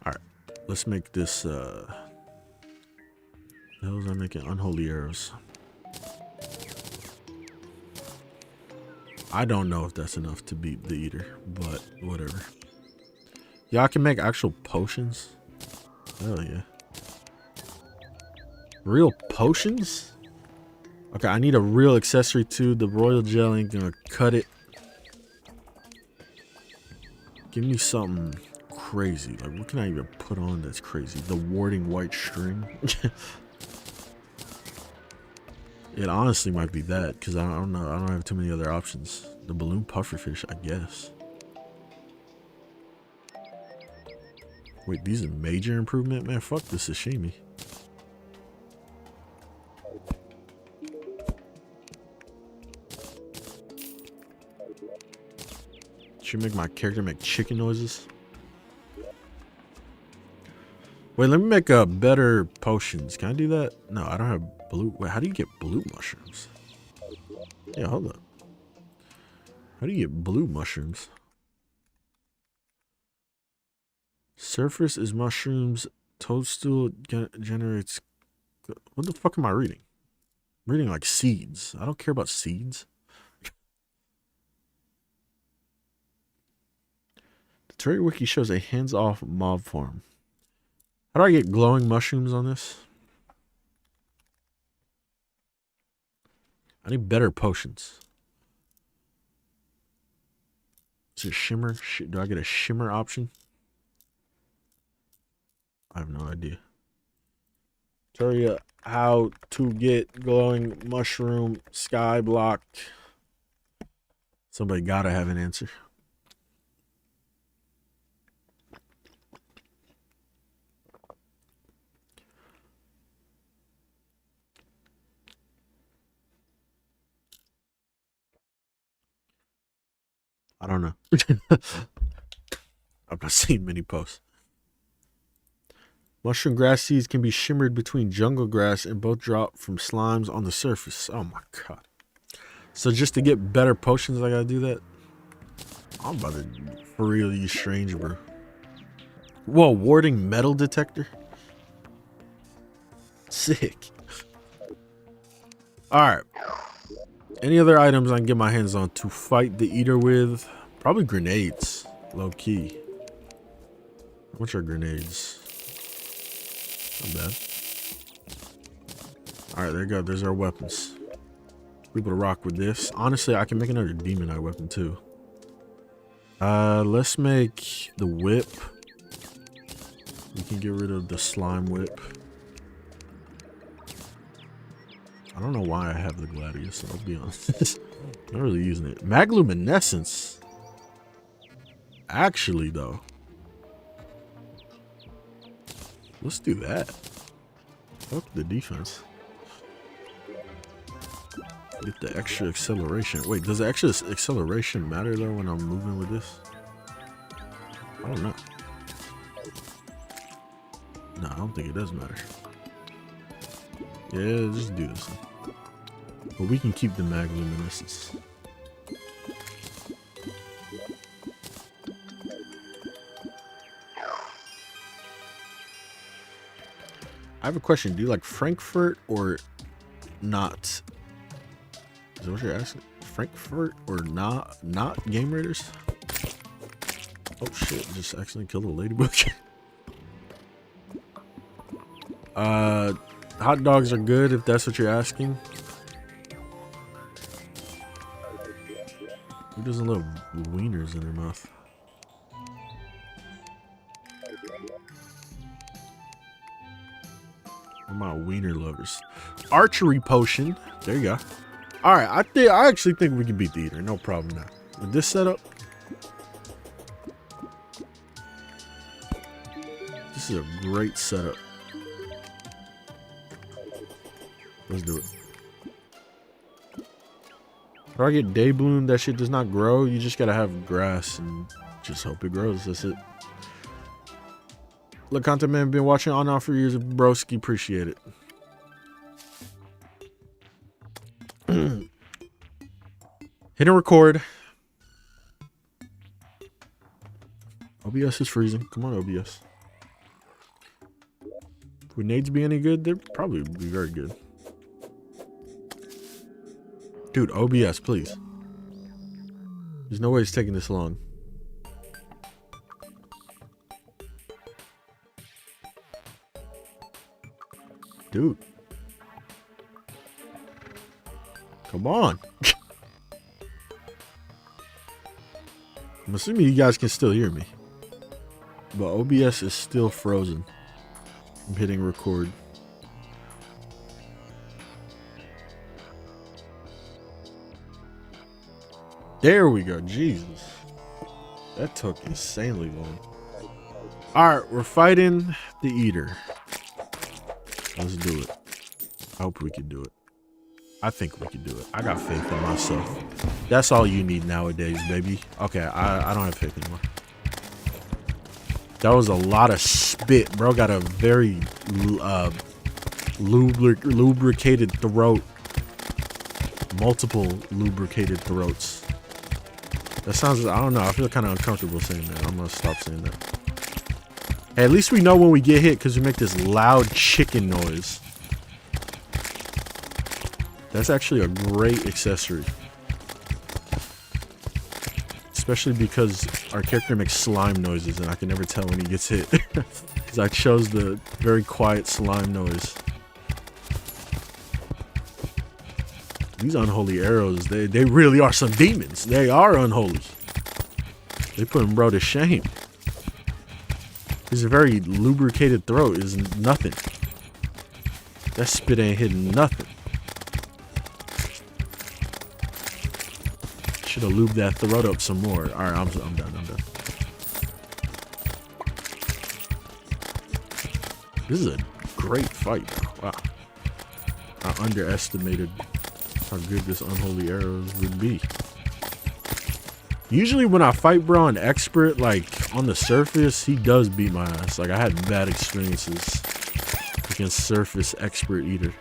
Speaker 1: All right, let's make this. The hell was I making? Unholy arrows. I don't know if that's enough to beat the eater, but whatever. Yeah, I can make actual potions. Hell yeah. Real potions? Okay, I need a real accessory too. The royal gel ain't gonna cut it. Give me something crazy. Like, what can I even put on that's crazy? The warding white string? It honestly might be that, because I don't know. I don't have too many other options. The balloon pufferfish, I guess. Wait, these are major improvement? Man, fuck the sashimi. Should make my character make chicken noises. Wait, let me make better potions. Can I do that? No, I don't have blue. Wait, how do you get blue mushrooms? Yeah, hold up. How do you get blue mushrooms? Surface is mushrooms. Toadstool generates. What the fuck am I reading? I'm reading like seeds. I don't care about seeds. The Terraria Wiki shows a hands-off mob farm. How do I get glowing mushrooms on this? I need better potions. Is it shimmer? Do I get a shimmer option? I have no idea. Terraria, how to get glowing mushroom SKYBLOCK. Somebody gotta have an answer. I don't know. I've not seen many posts. Mushroom grass seeds can be shimmered between jungle grass and both drop from slimes on the surface. Oh my god. So just to get better potions, I gotta do that? I'm about to for real use strange, bro. Whoa, warding metal detector? Sick. Alright. Any other items I can get my hands on to fight the eater with? Probably grenades. Low key. How much are grenades? Not bad. Alright, there you go. There's our weapons. We're able to rock with this. Honestly, I can make another demon eye weapon too. Let's make the whip. We can get rid of the slime whip. I don't know why I have the gladius, I'll be honest. I'm not really using it. Magluminescence. Actually, though. Let's do that. Fuck the defense. Get the extra acceleration. Wait, does the extra acceleration matter though when I'm moving with this? I don't know. No, I don't think it does matter. Yeah, just do this. But we can keep the mag luminescence. I have a question. Do you like Frankfurt or not? Is that what you're asking? Frankfurt or not Game Raiders? Oh shit, just accidentally killed a ladybug. Hot dogs are good if that's what you're asking. Who doesn't love wieners in their mouth? What about wiener lovers? Archery potion. There you go. All right, I actually think we can beat the eater. No problem now. With this setup, this is a great setup. Let's do it. If I get day bloom, that shit does not grow. You just gotta have grass and just hope it grows. That's it. Look, content man, been watching on and off for years. Broski, appreciate it. Hit and record. OBS is freezing. Come on, OBS. Would nades be any good? They'd probably be very good. Dude, OBS, please. There's no way it's taking this long. Dude. Come on. I'm assuming you guys can still hear me. But OBS is still frozen. I'm hitting record. There we go. Jesus. That took insanely long. Alright, we're fighting the eater. Let's do it. I hope we can do it. I think we can do it. I got faith in myself. That's all you need nowadays, baby. Okay, I don't have faith anymore. That was a lot of spit, bro. Got a very lubricated throat. Multiple lubricated throats. That sounds, I don't know. I feel kind of uncomfortable saying that. I'm going to stop saying that. Hey, at least we know when we get hit because we make this loud chicken noise. That's actually a great accessory. Especially because our character makes slime noises and I can never tell when he gets hit. Because I chose the very quiet slime noise. These unholy arrows, they really are some demons. They are unholy. They put him bro to shame. His very lubricated throat is nothing. That spit ain't hitting nothing. Should have lubed that throat up some more. All right, I'm done. I'm done. This is a great fight. Wow. I underestimated how good this unholy arrows would be. Usually when I fight bro on expert, like on the surface, he does beat my ass. Like I had bad experiences against surface expert eater.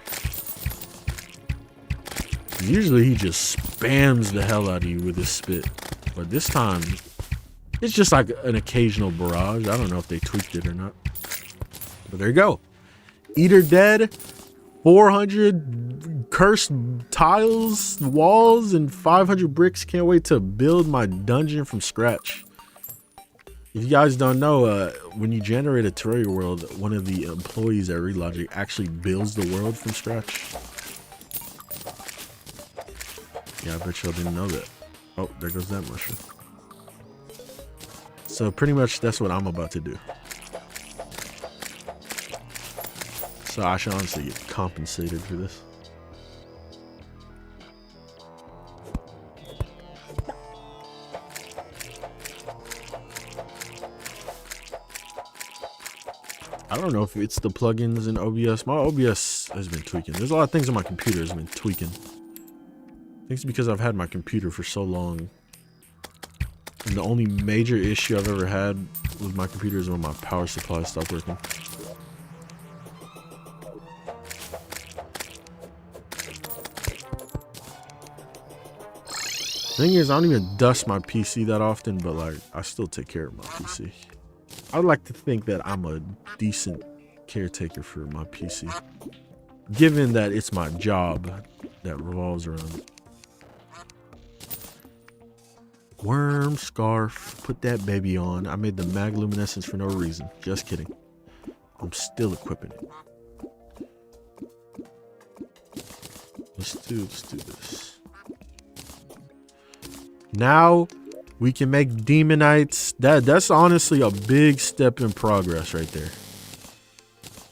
Speaker 1: Usually he just spams the hell out of you with his spit. But this time, it's just like an occasional barrage. I don't know if they tweaked it or not. But there you go. Eater dead. 400 cursed tiles, walls, and 500 bricks. Can't wait to build my dungeon from scratch. If you guys don't know, when you generate a Terraria world, one of the employees at Relogic actually builds the world from scratch. Yeah, I bet y'all didn't know that. Oh, there goes that mushroom. So pretty much that's what I'm about to do. So I should honestly get compensated for this. I don't know if it's the plugins in OBS. My OBS has been tweaking. There's a lot of things on my computer has been tweaking. think it's because I've had my computer for so long. And the only major issue I've ever had with my computer is when my power supply stopped working. Thing is, I don't even dust my PC that often, but like, I still take care of my PC. I would like to think that I'm a decent caretaker for my PC, given that it's my job that revolves around it. Worm scarf, put that baby on. I made the mag luminescence for no reason. Just kidding. I'm still equipping it. Let's do this. Now we can make demonites. That's honestly a big step in progress right there.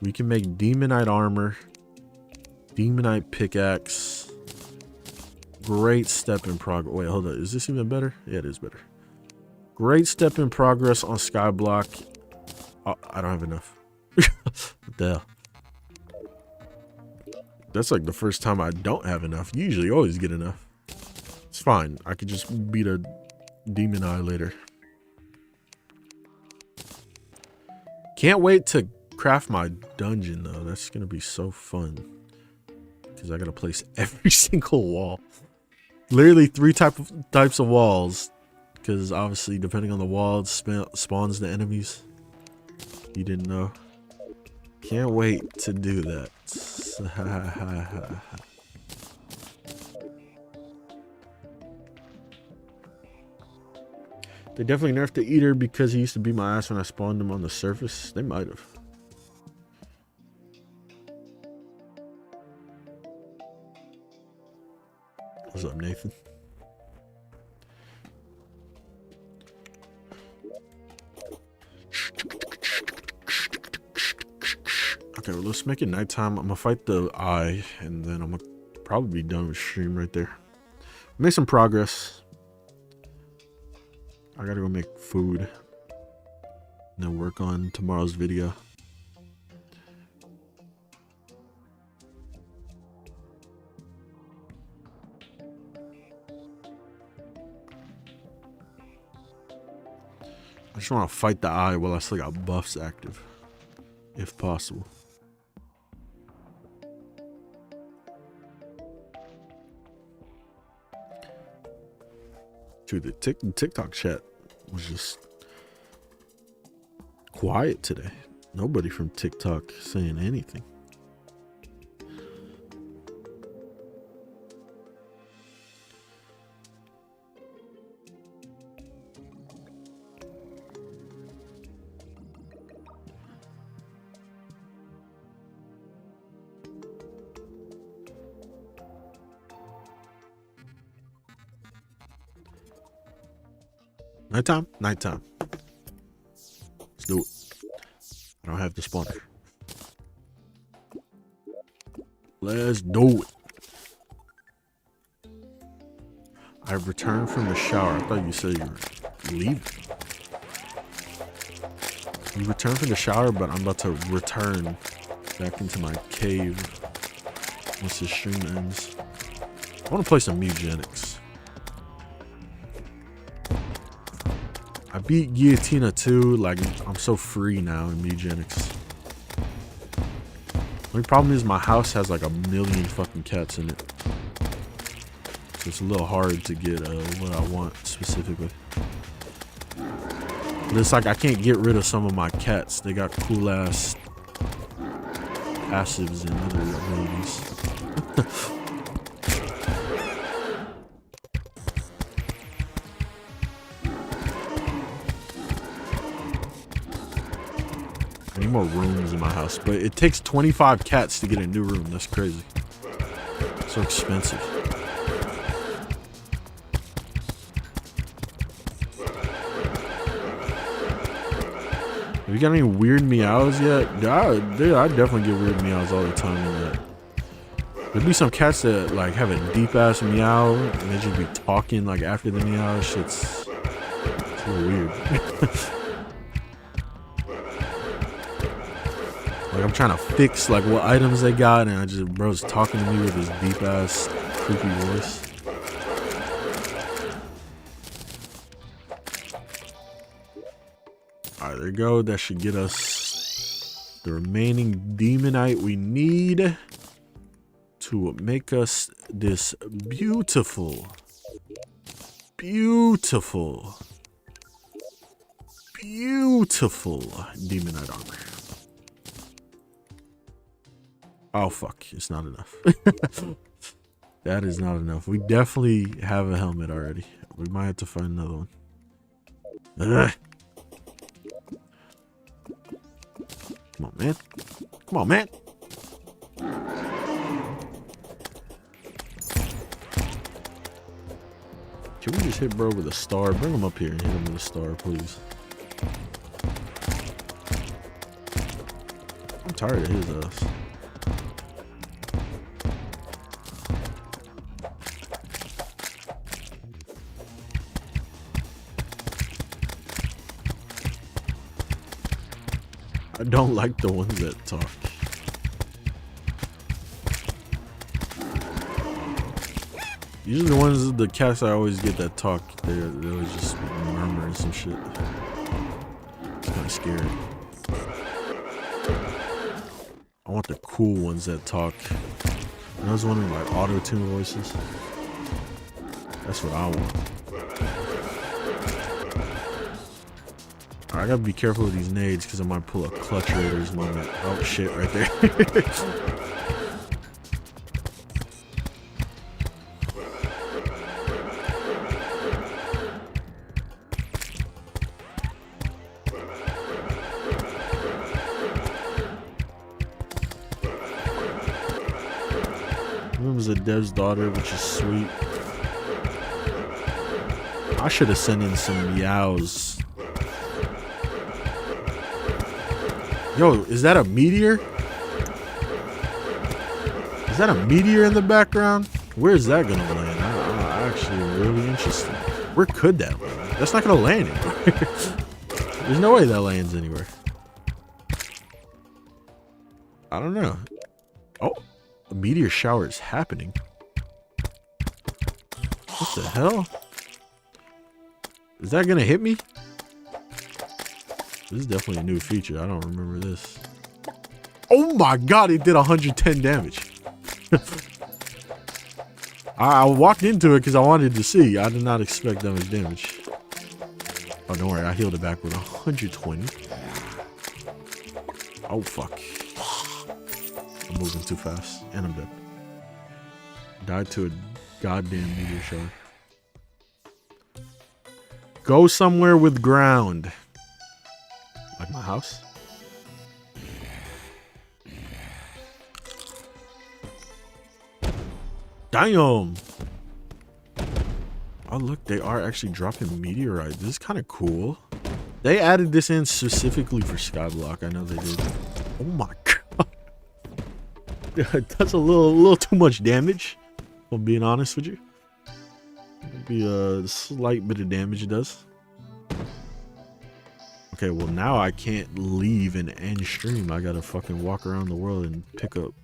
Speaker 1: We can make demonite armor, demonite pickaxe. Great step in progress. Wait, hold on. Is this even better? Yeah, it is better. Great step in progress on SKYBLOCK. Oh, I don't have enough. What the hell? That's like the first time I don't have enough. You usually always get enough. It's fine. I could just beat a demon eye later. Can't wait to craft my dungeon though. That's gonna be so fun. Because I gotta place every single wall. Literally 3 types of walls. Because obviously depending on the wall it spawns the enemies. You didn't know. Can't wait to do that. They definitely nerfed the eater because he used to beat my ass when I spawned him on the surface. They might have. What's up, Nathan? Okay, well, let's make it nighttime. I'm gonna fight the eye, and then I'm gonna probably be done with stream right there. Make some progress. I gotta go make food, and then work on tomorrow's video. I just want to fight the eye while I still got buffs active, if possible. Dude, the TikTok chat was just quiet today. Nobody from TikTok saying anything. Nighttime? Nighttime. Let's do it. I don't have the spawner. Let's do it. I returned from the shower. I thought you said you were leaving. You returned from the shower, but I'm about to return back into my cave once the stream ends. I want to play some Mugenics. I beat Guillotina too. Like, I'm so free now in Mugenics. The only problem is my house has like 1,000,000 fucking cats in it. So it's a little hard to get what I want specifically. But it's like I can't get rid of some of my cats. They got cool ass passives and other abilities. I need more rooms in my house, but it takes 25 cats to get a new room. That's crazy. So expensive. Have you got any weird meows yet? Dude, I definitely get weird meows all the time in that. There'd be some cats that like have a deep ass meow and they just be talking like after the meow. It's a little weird. Like I'm trying to fix like what items they got, and bro's talking to me with his deep ass creepy voice. All right, there you go. That should get us the remaining demonite we need to make us this beautiful, beautiful, beautiful demonite armor. Oh, fuck. It's not enough. That is not enough. We definitely have a helmet already. We might have to find another one. Ugh. Come on, man. Come on, man. Can we just hit bro with a star? Bring him up here and hit him with a star, please. I'm tired of his ass. I don't like the ones that talk. Usually the ones, the cats I always get that talk, they always just murmuring some shit. It's kind of scary. I want the cool ones that talk. And I was wondering, like, auto-tune voices. That's what I want. Alright, I gotta be careful with these nades because I might pull a clutch raiders moment. Oh shit, right there. It was a dev's daughter, which is sweet. I should have sent in some meows. Yo, is that a meteor? Is that a meteor in the background? Where is that gonna land? I'm actually really interested. Where could that land? That's not gonna land anywhere. There's no way that lands anywhere. I don't know. Oh, a meteor shower is happening. What the hell? Is that gonna hit me? This is definitely a new feature. I don't remember this. Oh my god, it did 110 damage. I walked into it because I wanted to see. I did not expect that much damage. Oh, don't worry. I healed it back with 120. Oh, fuck. I'm moving too fast. And I'm dead. Died to a goddamn meteor shower. Go somewhere with ground. Like my house? Damn! Oh look, they are actually dropping meteorite. This is kind of cool. They added this in specifically for Skyblock. I know they did. Oh my god. That's a little too much damage. If I'm being honest with you. Maybe a slight bit of damage it does. Okay, well now I can't leave and end stream. I gotta fucking walk around the world and pick up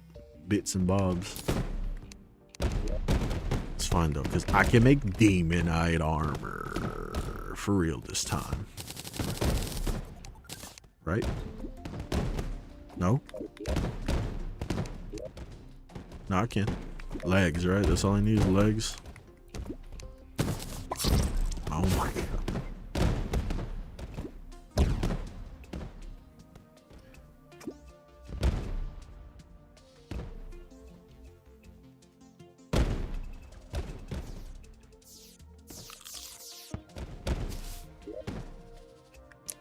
Speaker 1: bits and bobs. It's fine though, because I can make demonite armor for real this time. Right? No? No, I can't. Legs, right? That's all I need is legs. Oh my god.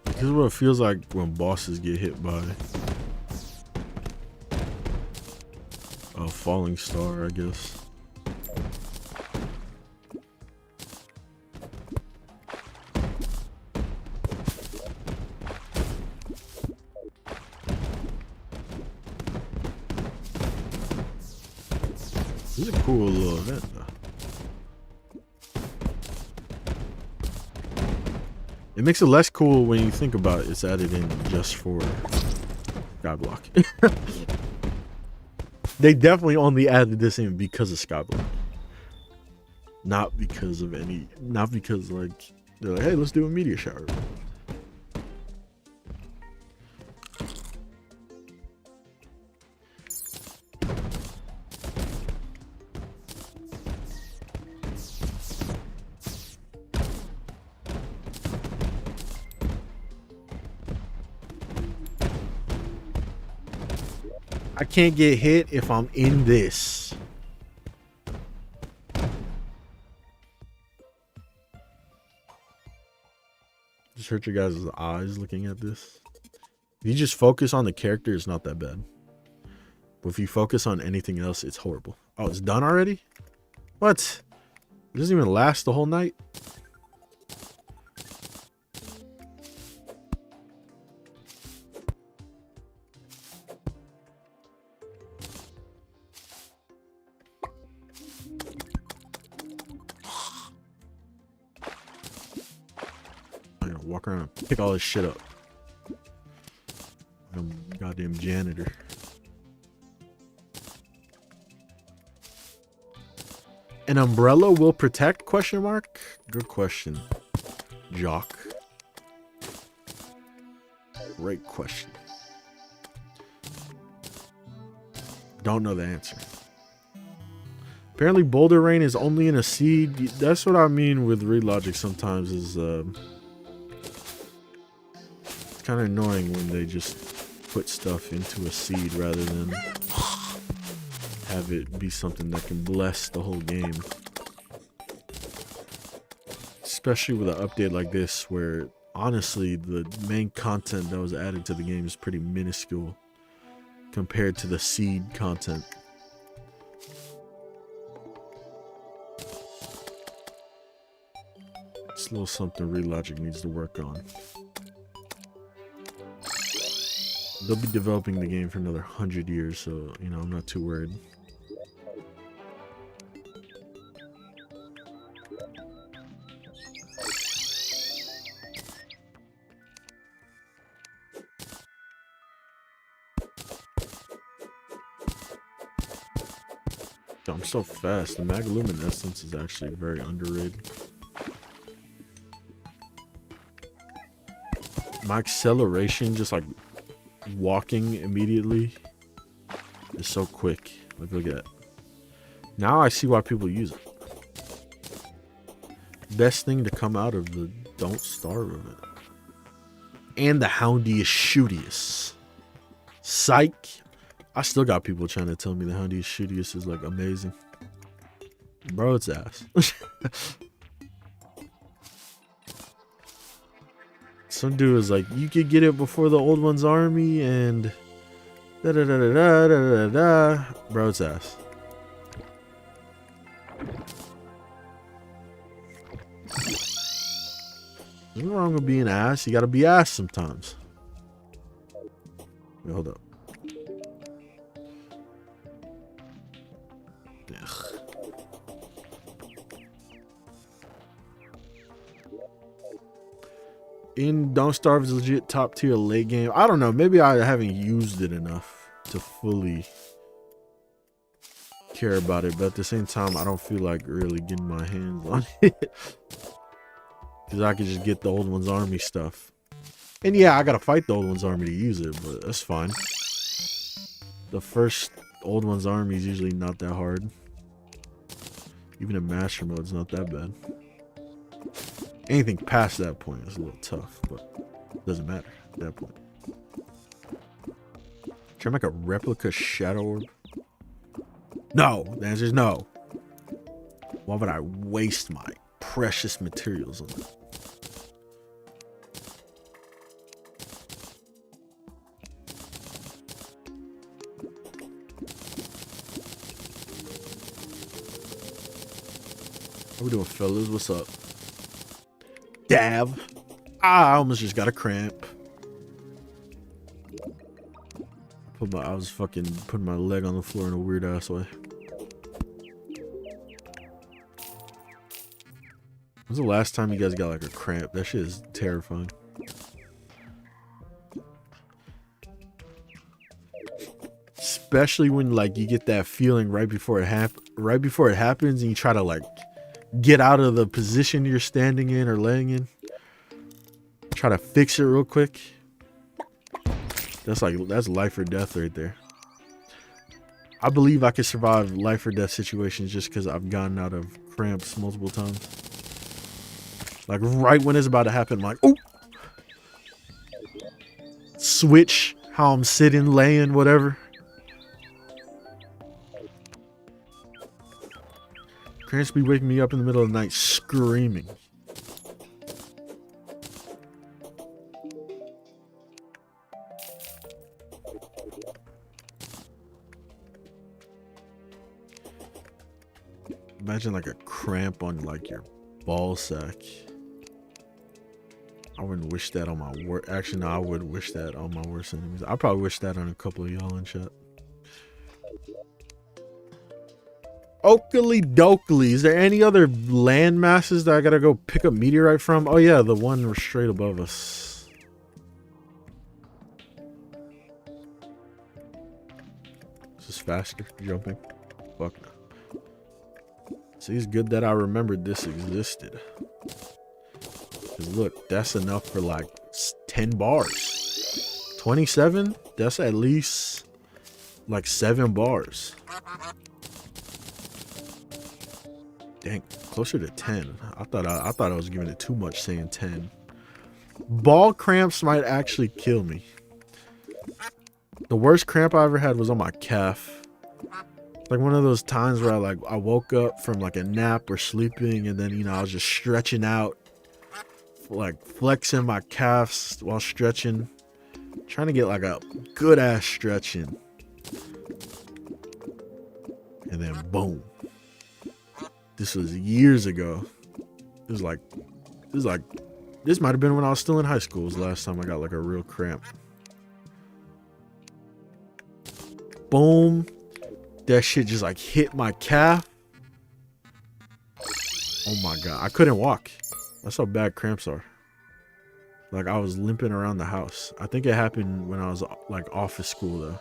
Speaker 1: This is what it feels like when bosses get hit by a falling star, I guess. This is a cool little event though. It makes it less cool when you think about it. It's added in just for Skyblock. They definitely only added this in because of Skyblock. Not because of any, not because like, they're like, hey, let's do a meteor shower.
Speaker 3: I can't get hit if I'm in this. Just hurt your guys' eyes looking at this. If you just focus on the character, it's not that bad. But if you focus on anything else, it's horrible. Oh, it's done already? What? It doesn't even last the whole night? I'm gonna walk around and pick all this shit up. I'm a goddamn janitor. An umbrella will protect? Question mark. Good question, Jock. Great question. Don't know the answer. Apparently boulder rain is only in a seed. That's what I mean with read logic sometimes is it's kind of annoying when they just put stuff into a seed rather than have it be something that can bless the whole game. Especially with an update like this where honestly the main content that was added to the game is pretty minuscule compared to the seed content. It's a little something read logic needs to work on. They'll be developing the game for another 100 years, so you know I'm not too worried. I'm so fast. The Magluminescence is actually very underrated. My acceleration, just like walking immediately, is so quick. Like, look at that. Now I see why people use it. Best thing to come out of the don't starve of it. And the Houndiest Shootiest. Psych. I still got people trying to tell me the Houndiest Shootiest is like amazing. Bro, it's ass. Some dude is like, you could get it before the old one's army and da da da da da da da da. Bro, it's ass. Nothing wrong with being ass. You gotta be ass sometimes. Wait, hold up. Ugh. In Don't Starve is legit top tier late game. I don't know. Maybe I haven't used it enough to fully care about it. But at the same time, I don't feel like really getting my hands on it. Because I could just get the old one's army stuff. And yeah, I gotta fight the old one's army to use it. But that's fine. The first old one's army is usually not that hard. Even in master mode, it's not that bad. Anything past that point is a little tough, but it doesn't matter at that point. Try to make a replica shadow orb? No, the answer is no. Why would I waste my precious materials on that? How we doing, fellas? What's up? Dab. Ah, I almost just got a cramp. I was fucking putting my leg on the floor in a weird ass way. When's the last time you guys got like a cramp? That shit is terrifying. Especially when like you get that feeling right before it happens and you try to like get out of the position you're standing in or laying in. Try to fix it real quick. That's life or death right there. I believe I could survive life or death situations just because I've gotten out of cramps multiple times. Like right when it's about to happen, I'm like, oh, switch how I'm sitting, laying, whatever. Parents be waking me up in the middle of the night screaming. Imagine like a cramp on like your ball sack. I wouldn't wish that on my worst. Actually, no, I would wish that on my worst enemies. I probably wish that on a couple of y'all in chat. Oakley Dokley. Is there any other land masses that I gotta go pick up meteorite from? Oh yeah, the one straight above us. This is faster jumping. Fuck no. See, it's good that I remembered this existed. Cause look, that's enough for like 10 bars. 27? That's at least like 7 bars. Dang, closer to 10. I thought I was giving it too much saying 10. Ball cramps might actually kill me. The worst cramp I ever had was on my calf. Like one of those times where I woke up from like a nap or sleeping, and then, you know, I was just stretching out, like flexing my calves while stretching, trying to get like a good ass stretch in, and then boom. This was years ago. This might have been when I was still in high school. Was the last time I got like a real cramp. Boom. That shit just like hit my calf. Oh my god, I couldn't walk. That's how bad cramps are. Like I was limping around the house. I think it happened when I was like off of school though.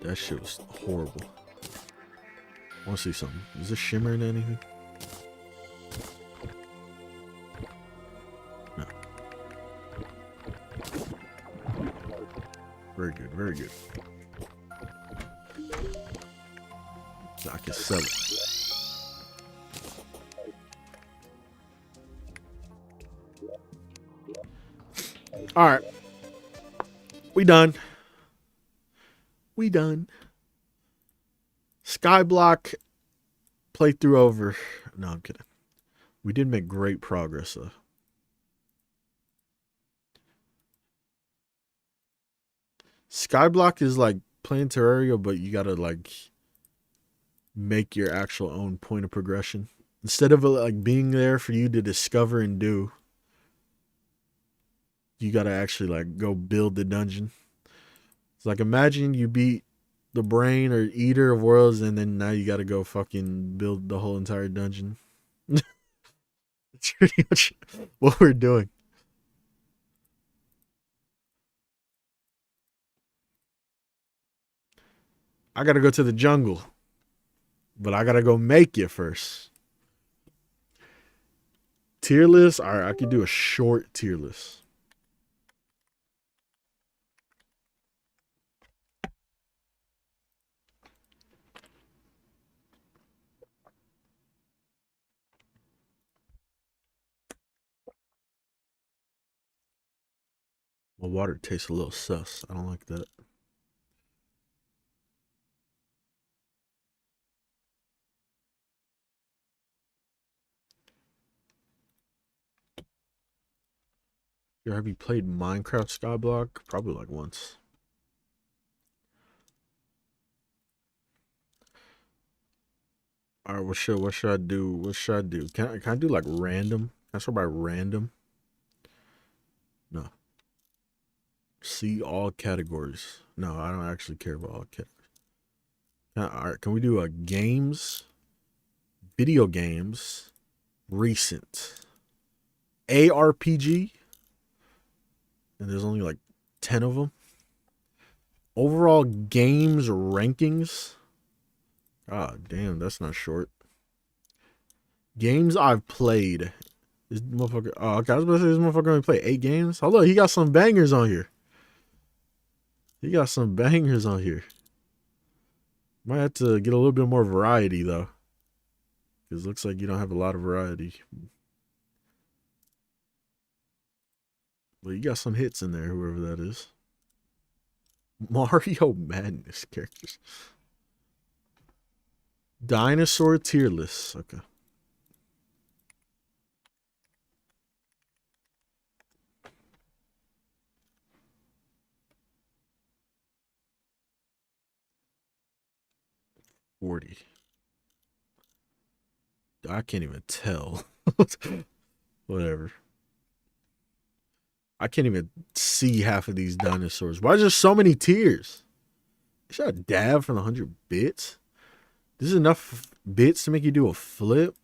Speaker 3: That shit was horrible. I want to see something. Is this shimmering anything? No. Very good, very good. So I can sell it. Alright. We done. We done. SKYBLOCK playthrough over. No, I'm kidding. We did make great progress though. SKYBLOCK is like playing Terraria, but you gotta like make your actual own point of progression. Instead of like being there for you to discover and do, you gotta actually like go build the dungeon. It's like imagine you beat the brain or eater of worlds, and then now you gotta go fucking build the whole entire dungeon. That's pretty much what we're doing. I gotta go to the jungle, but I gotta go make it first. Tier list? Alright, I could do a short tier list. My water tastes a little sus. I don't like that. Have you played Minecraft SKYBLOCK? Probably like once. Alright, what should I do? What should I do? Can I do like random? Can I sort by random? No. See all categories. No, I don't actually care about all categories. Alright, can we do games? Video games. Recent. ARPG. And there's only like 10 of them. Overall games rankings. God damn, that's not short. Games I've played. This motherfucker. Oh, okay. I was about to say this motherfucker only played 8 games. Hold on, he got some bangers on here. He got some bangers on here. Might have to get a little bit more variety though. Because it looks like you don't have a lot of variety. But you got some hits in there, whoever that is. Mario Madness characters. Dinosaur tier list. Okay. $40. I can't even tell. Whatever. I can't even see half of these dinosaurs. Why is there so many tiers? Should I dab from the 100 bits? This is enough bits to make you do a flip?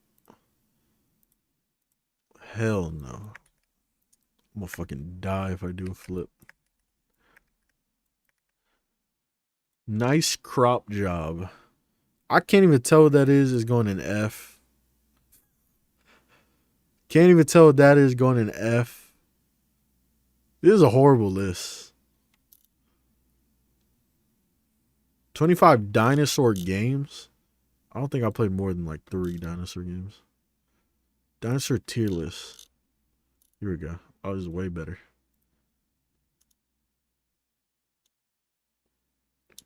Speaker 3: Hell no. I'm gonna fucking die if I do a flip. Nice crop job. I can't even tell what that is going in F. Can't even tell what that is going in F. This is a horrible list. 25 dinosaur games. I don't think I played more than like 3 dinosaur games. Dinosaur tier list. Here we go. Oh, this is way better.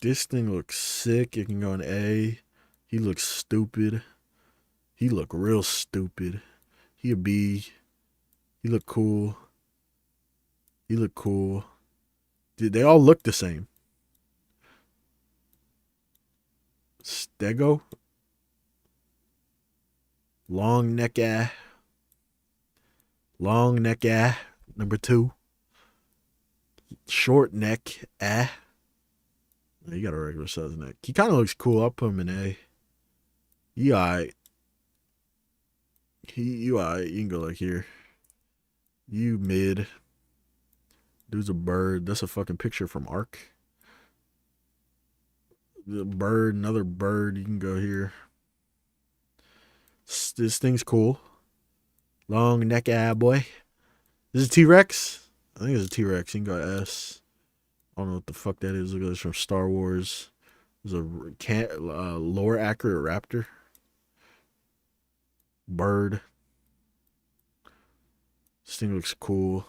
Speaker 3: This thing looks sick. It can go in A. He looks stupid. He look real stupid. He a B. He look cool. He look cool. Dude, they all look the same. Stego. Long neck Long neck number 2. Short neck He got a regular size neck. He kind of looks cool. I'll put him in A. He alright. You alright. You can go like here. You mid. Dude's a bird. That's a fucking picture from Ark. The bird, another bird. You can go here. This thing's cool. Long neck boy. This is a T-Rex? I think it's a T-Rex. You can go S. I don't know what the fuck that is. Look at this from Star Wars. There's a lower accurate raptor. Bird. This thing looks cool.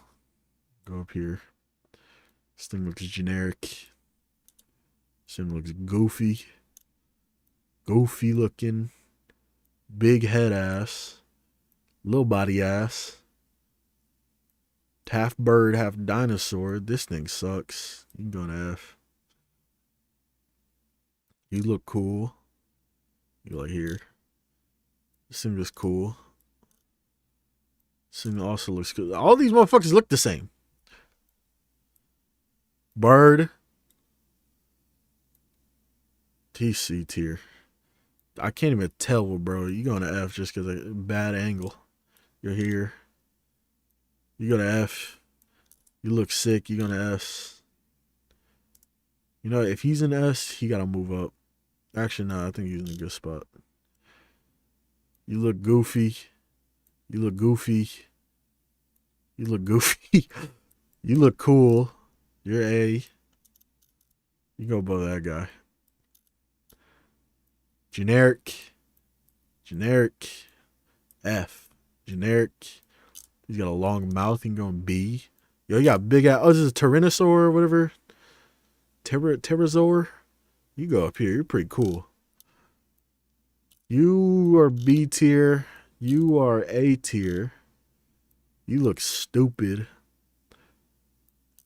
Speaker 3: Go up here. This thing looks generic. This thing looks goofy. Goofy looking. Big head ass. Little body ass. Half bird, half dinosaur. This thing sucks. You can go to F. You look cool. You like here. This thing looks cool. This thing also looks good. All these motherfuckers look the same. Bird. TC tier. I can't even tell, bro. You going to F just because of bad angle. You're here. You go to F. You look sick. You going to S. You know, if he's in S, he got to move up. Actually, no, I think he's in a good spot. You look goofy. You look goofy. You look goofy. You look cool. You're A. You go above that guy. Generic. Generic. F. Generic. He's got a long mouth. He can go in B. Yo, you got big ass. Oh, this is a Tyrannosaur or whatever. Pterosaur. You go up here. You're pretty cool. You are B tier. You are A tier. You look stupid.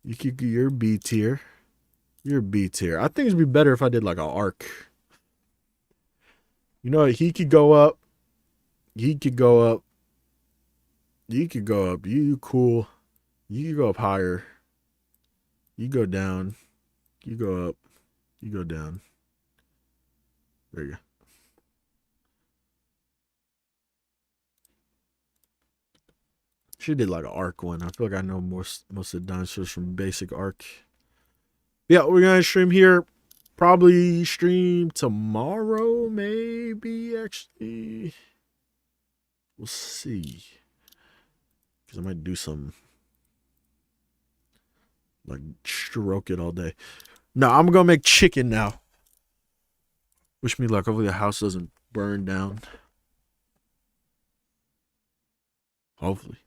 Speaker 3: You're B tier. You're B tier. I think it'd be better if I did like an arc. You know, he could go up. He could go up. You could go up. You cool. You could go up higher. You go down. You go up. You go down. There you go. She did like an arc one. I feel like I know most of the dinosaurs from basic arc. Yeah, we're gonna stream here. Probably stream tomorrow, maybe actually. We'll see. Because I might do some like stroke it all day. No, I'm gonna make chicken now. Wish me luck. Hopefully the house doesn't burn down. Hopefully.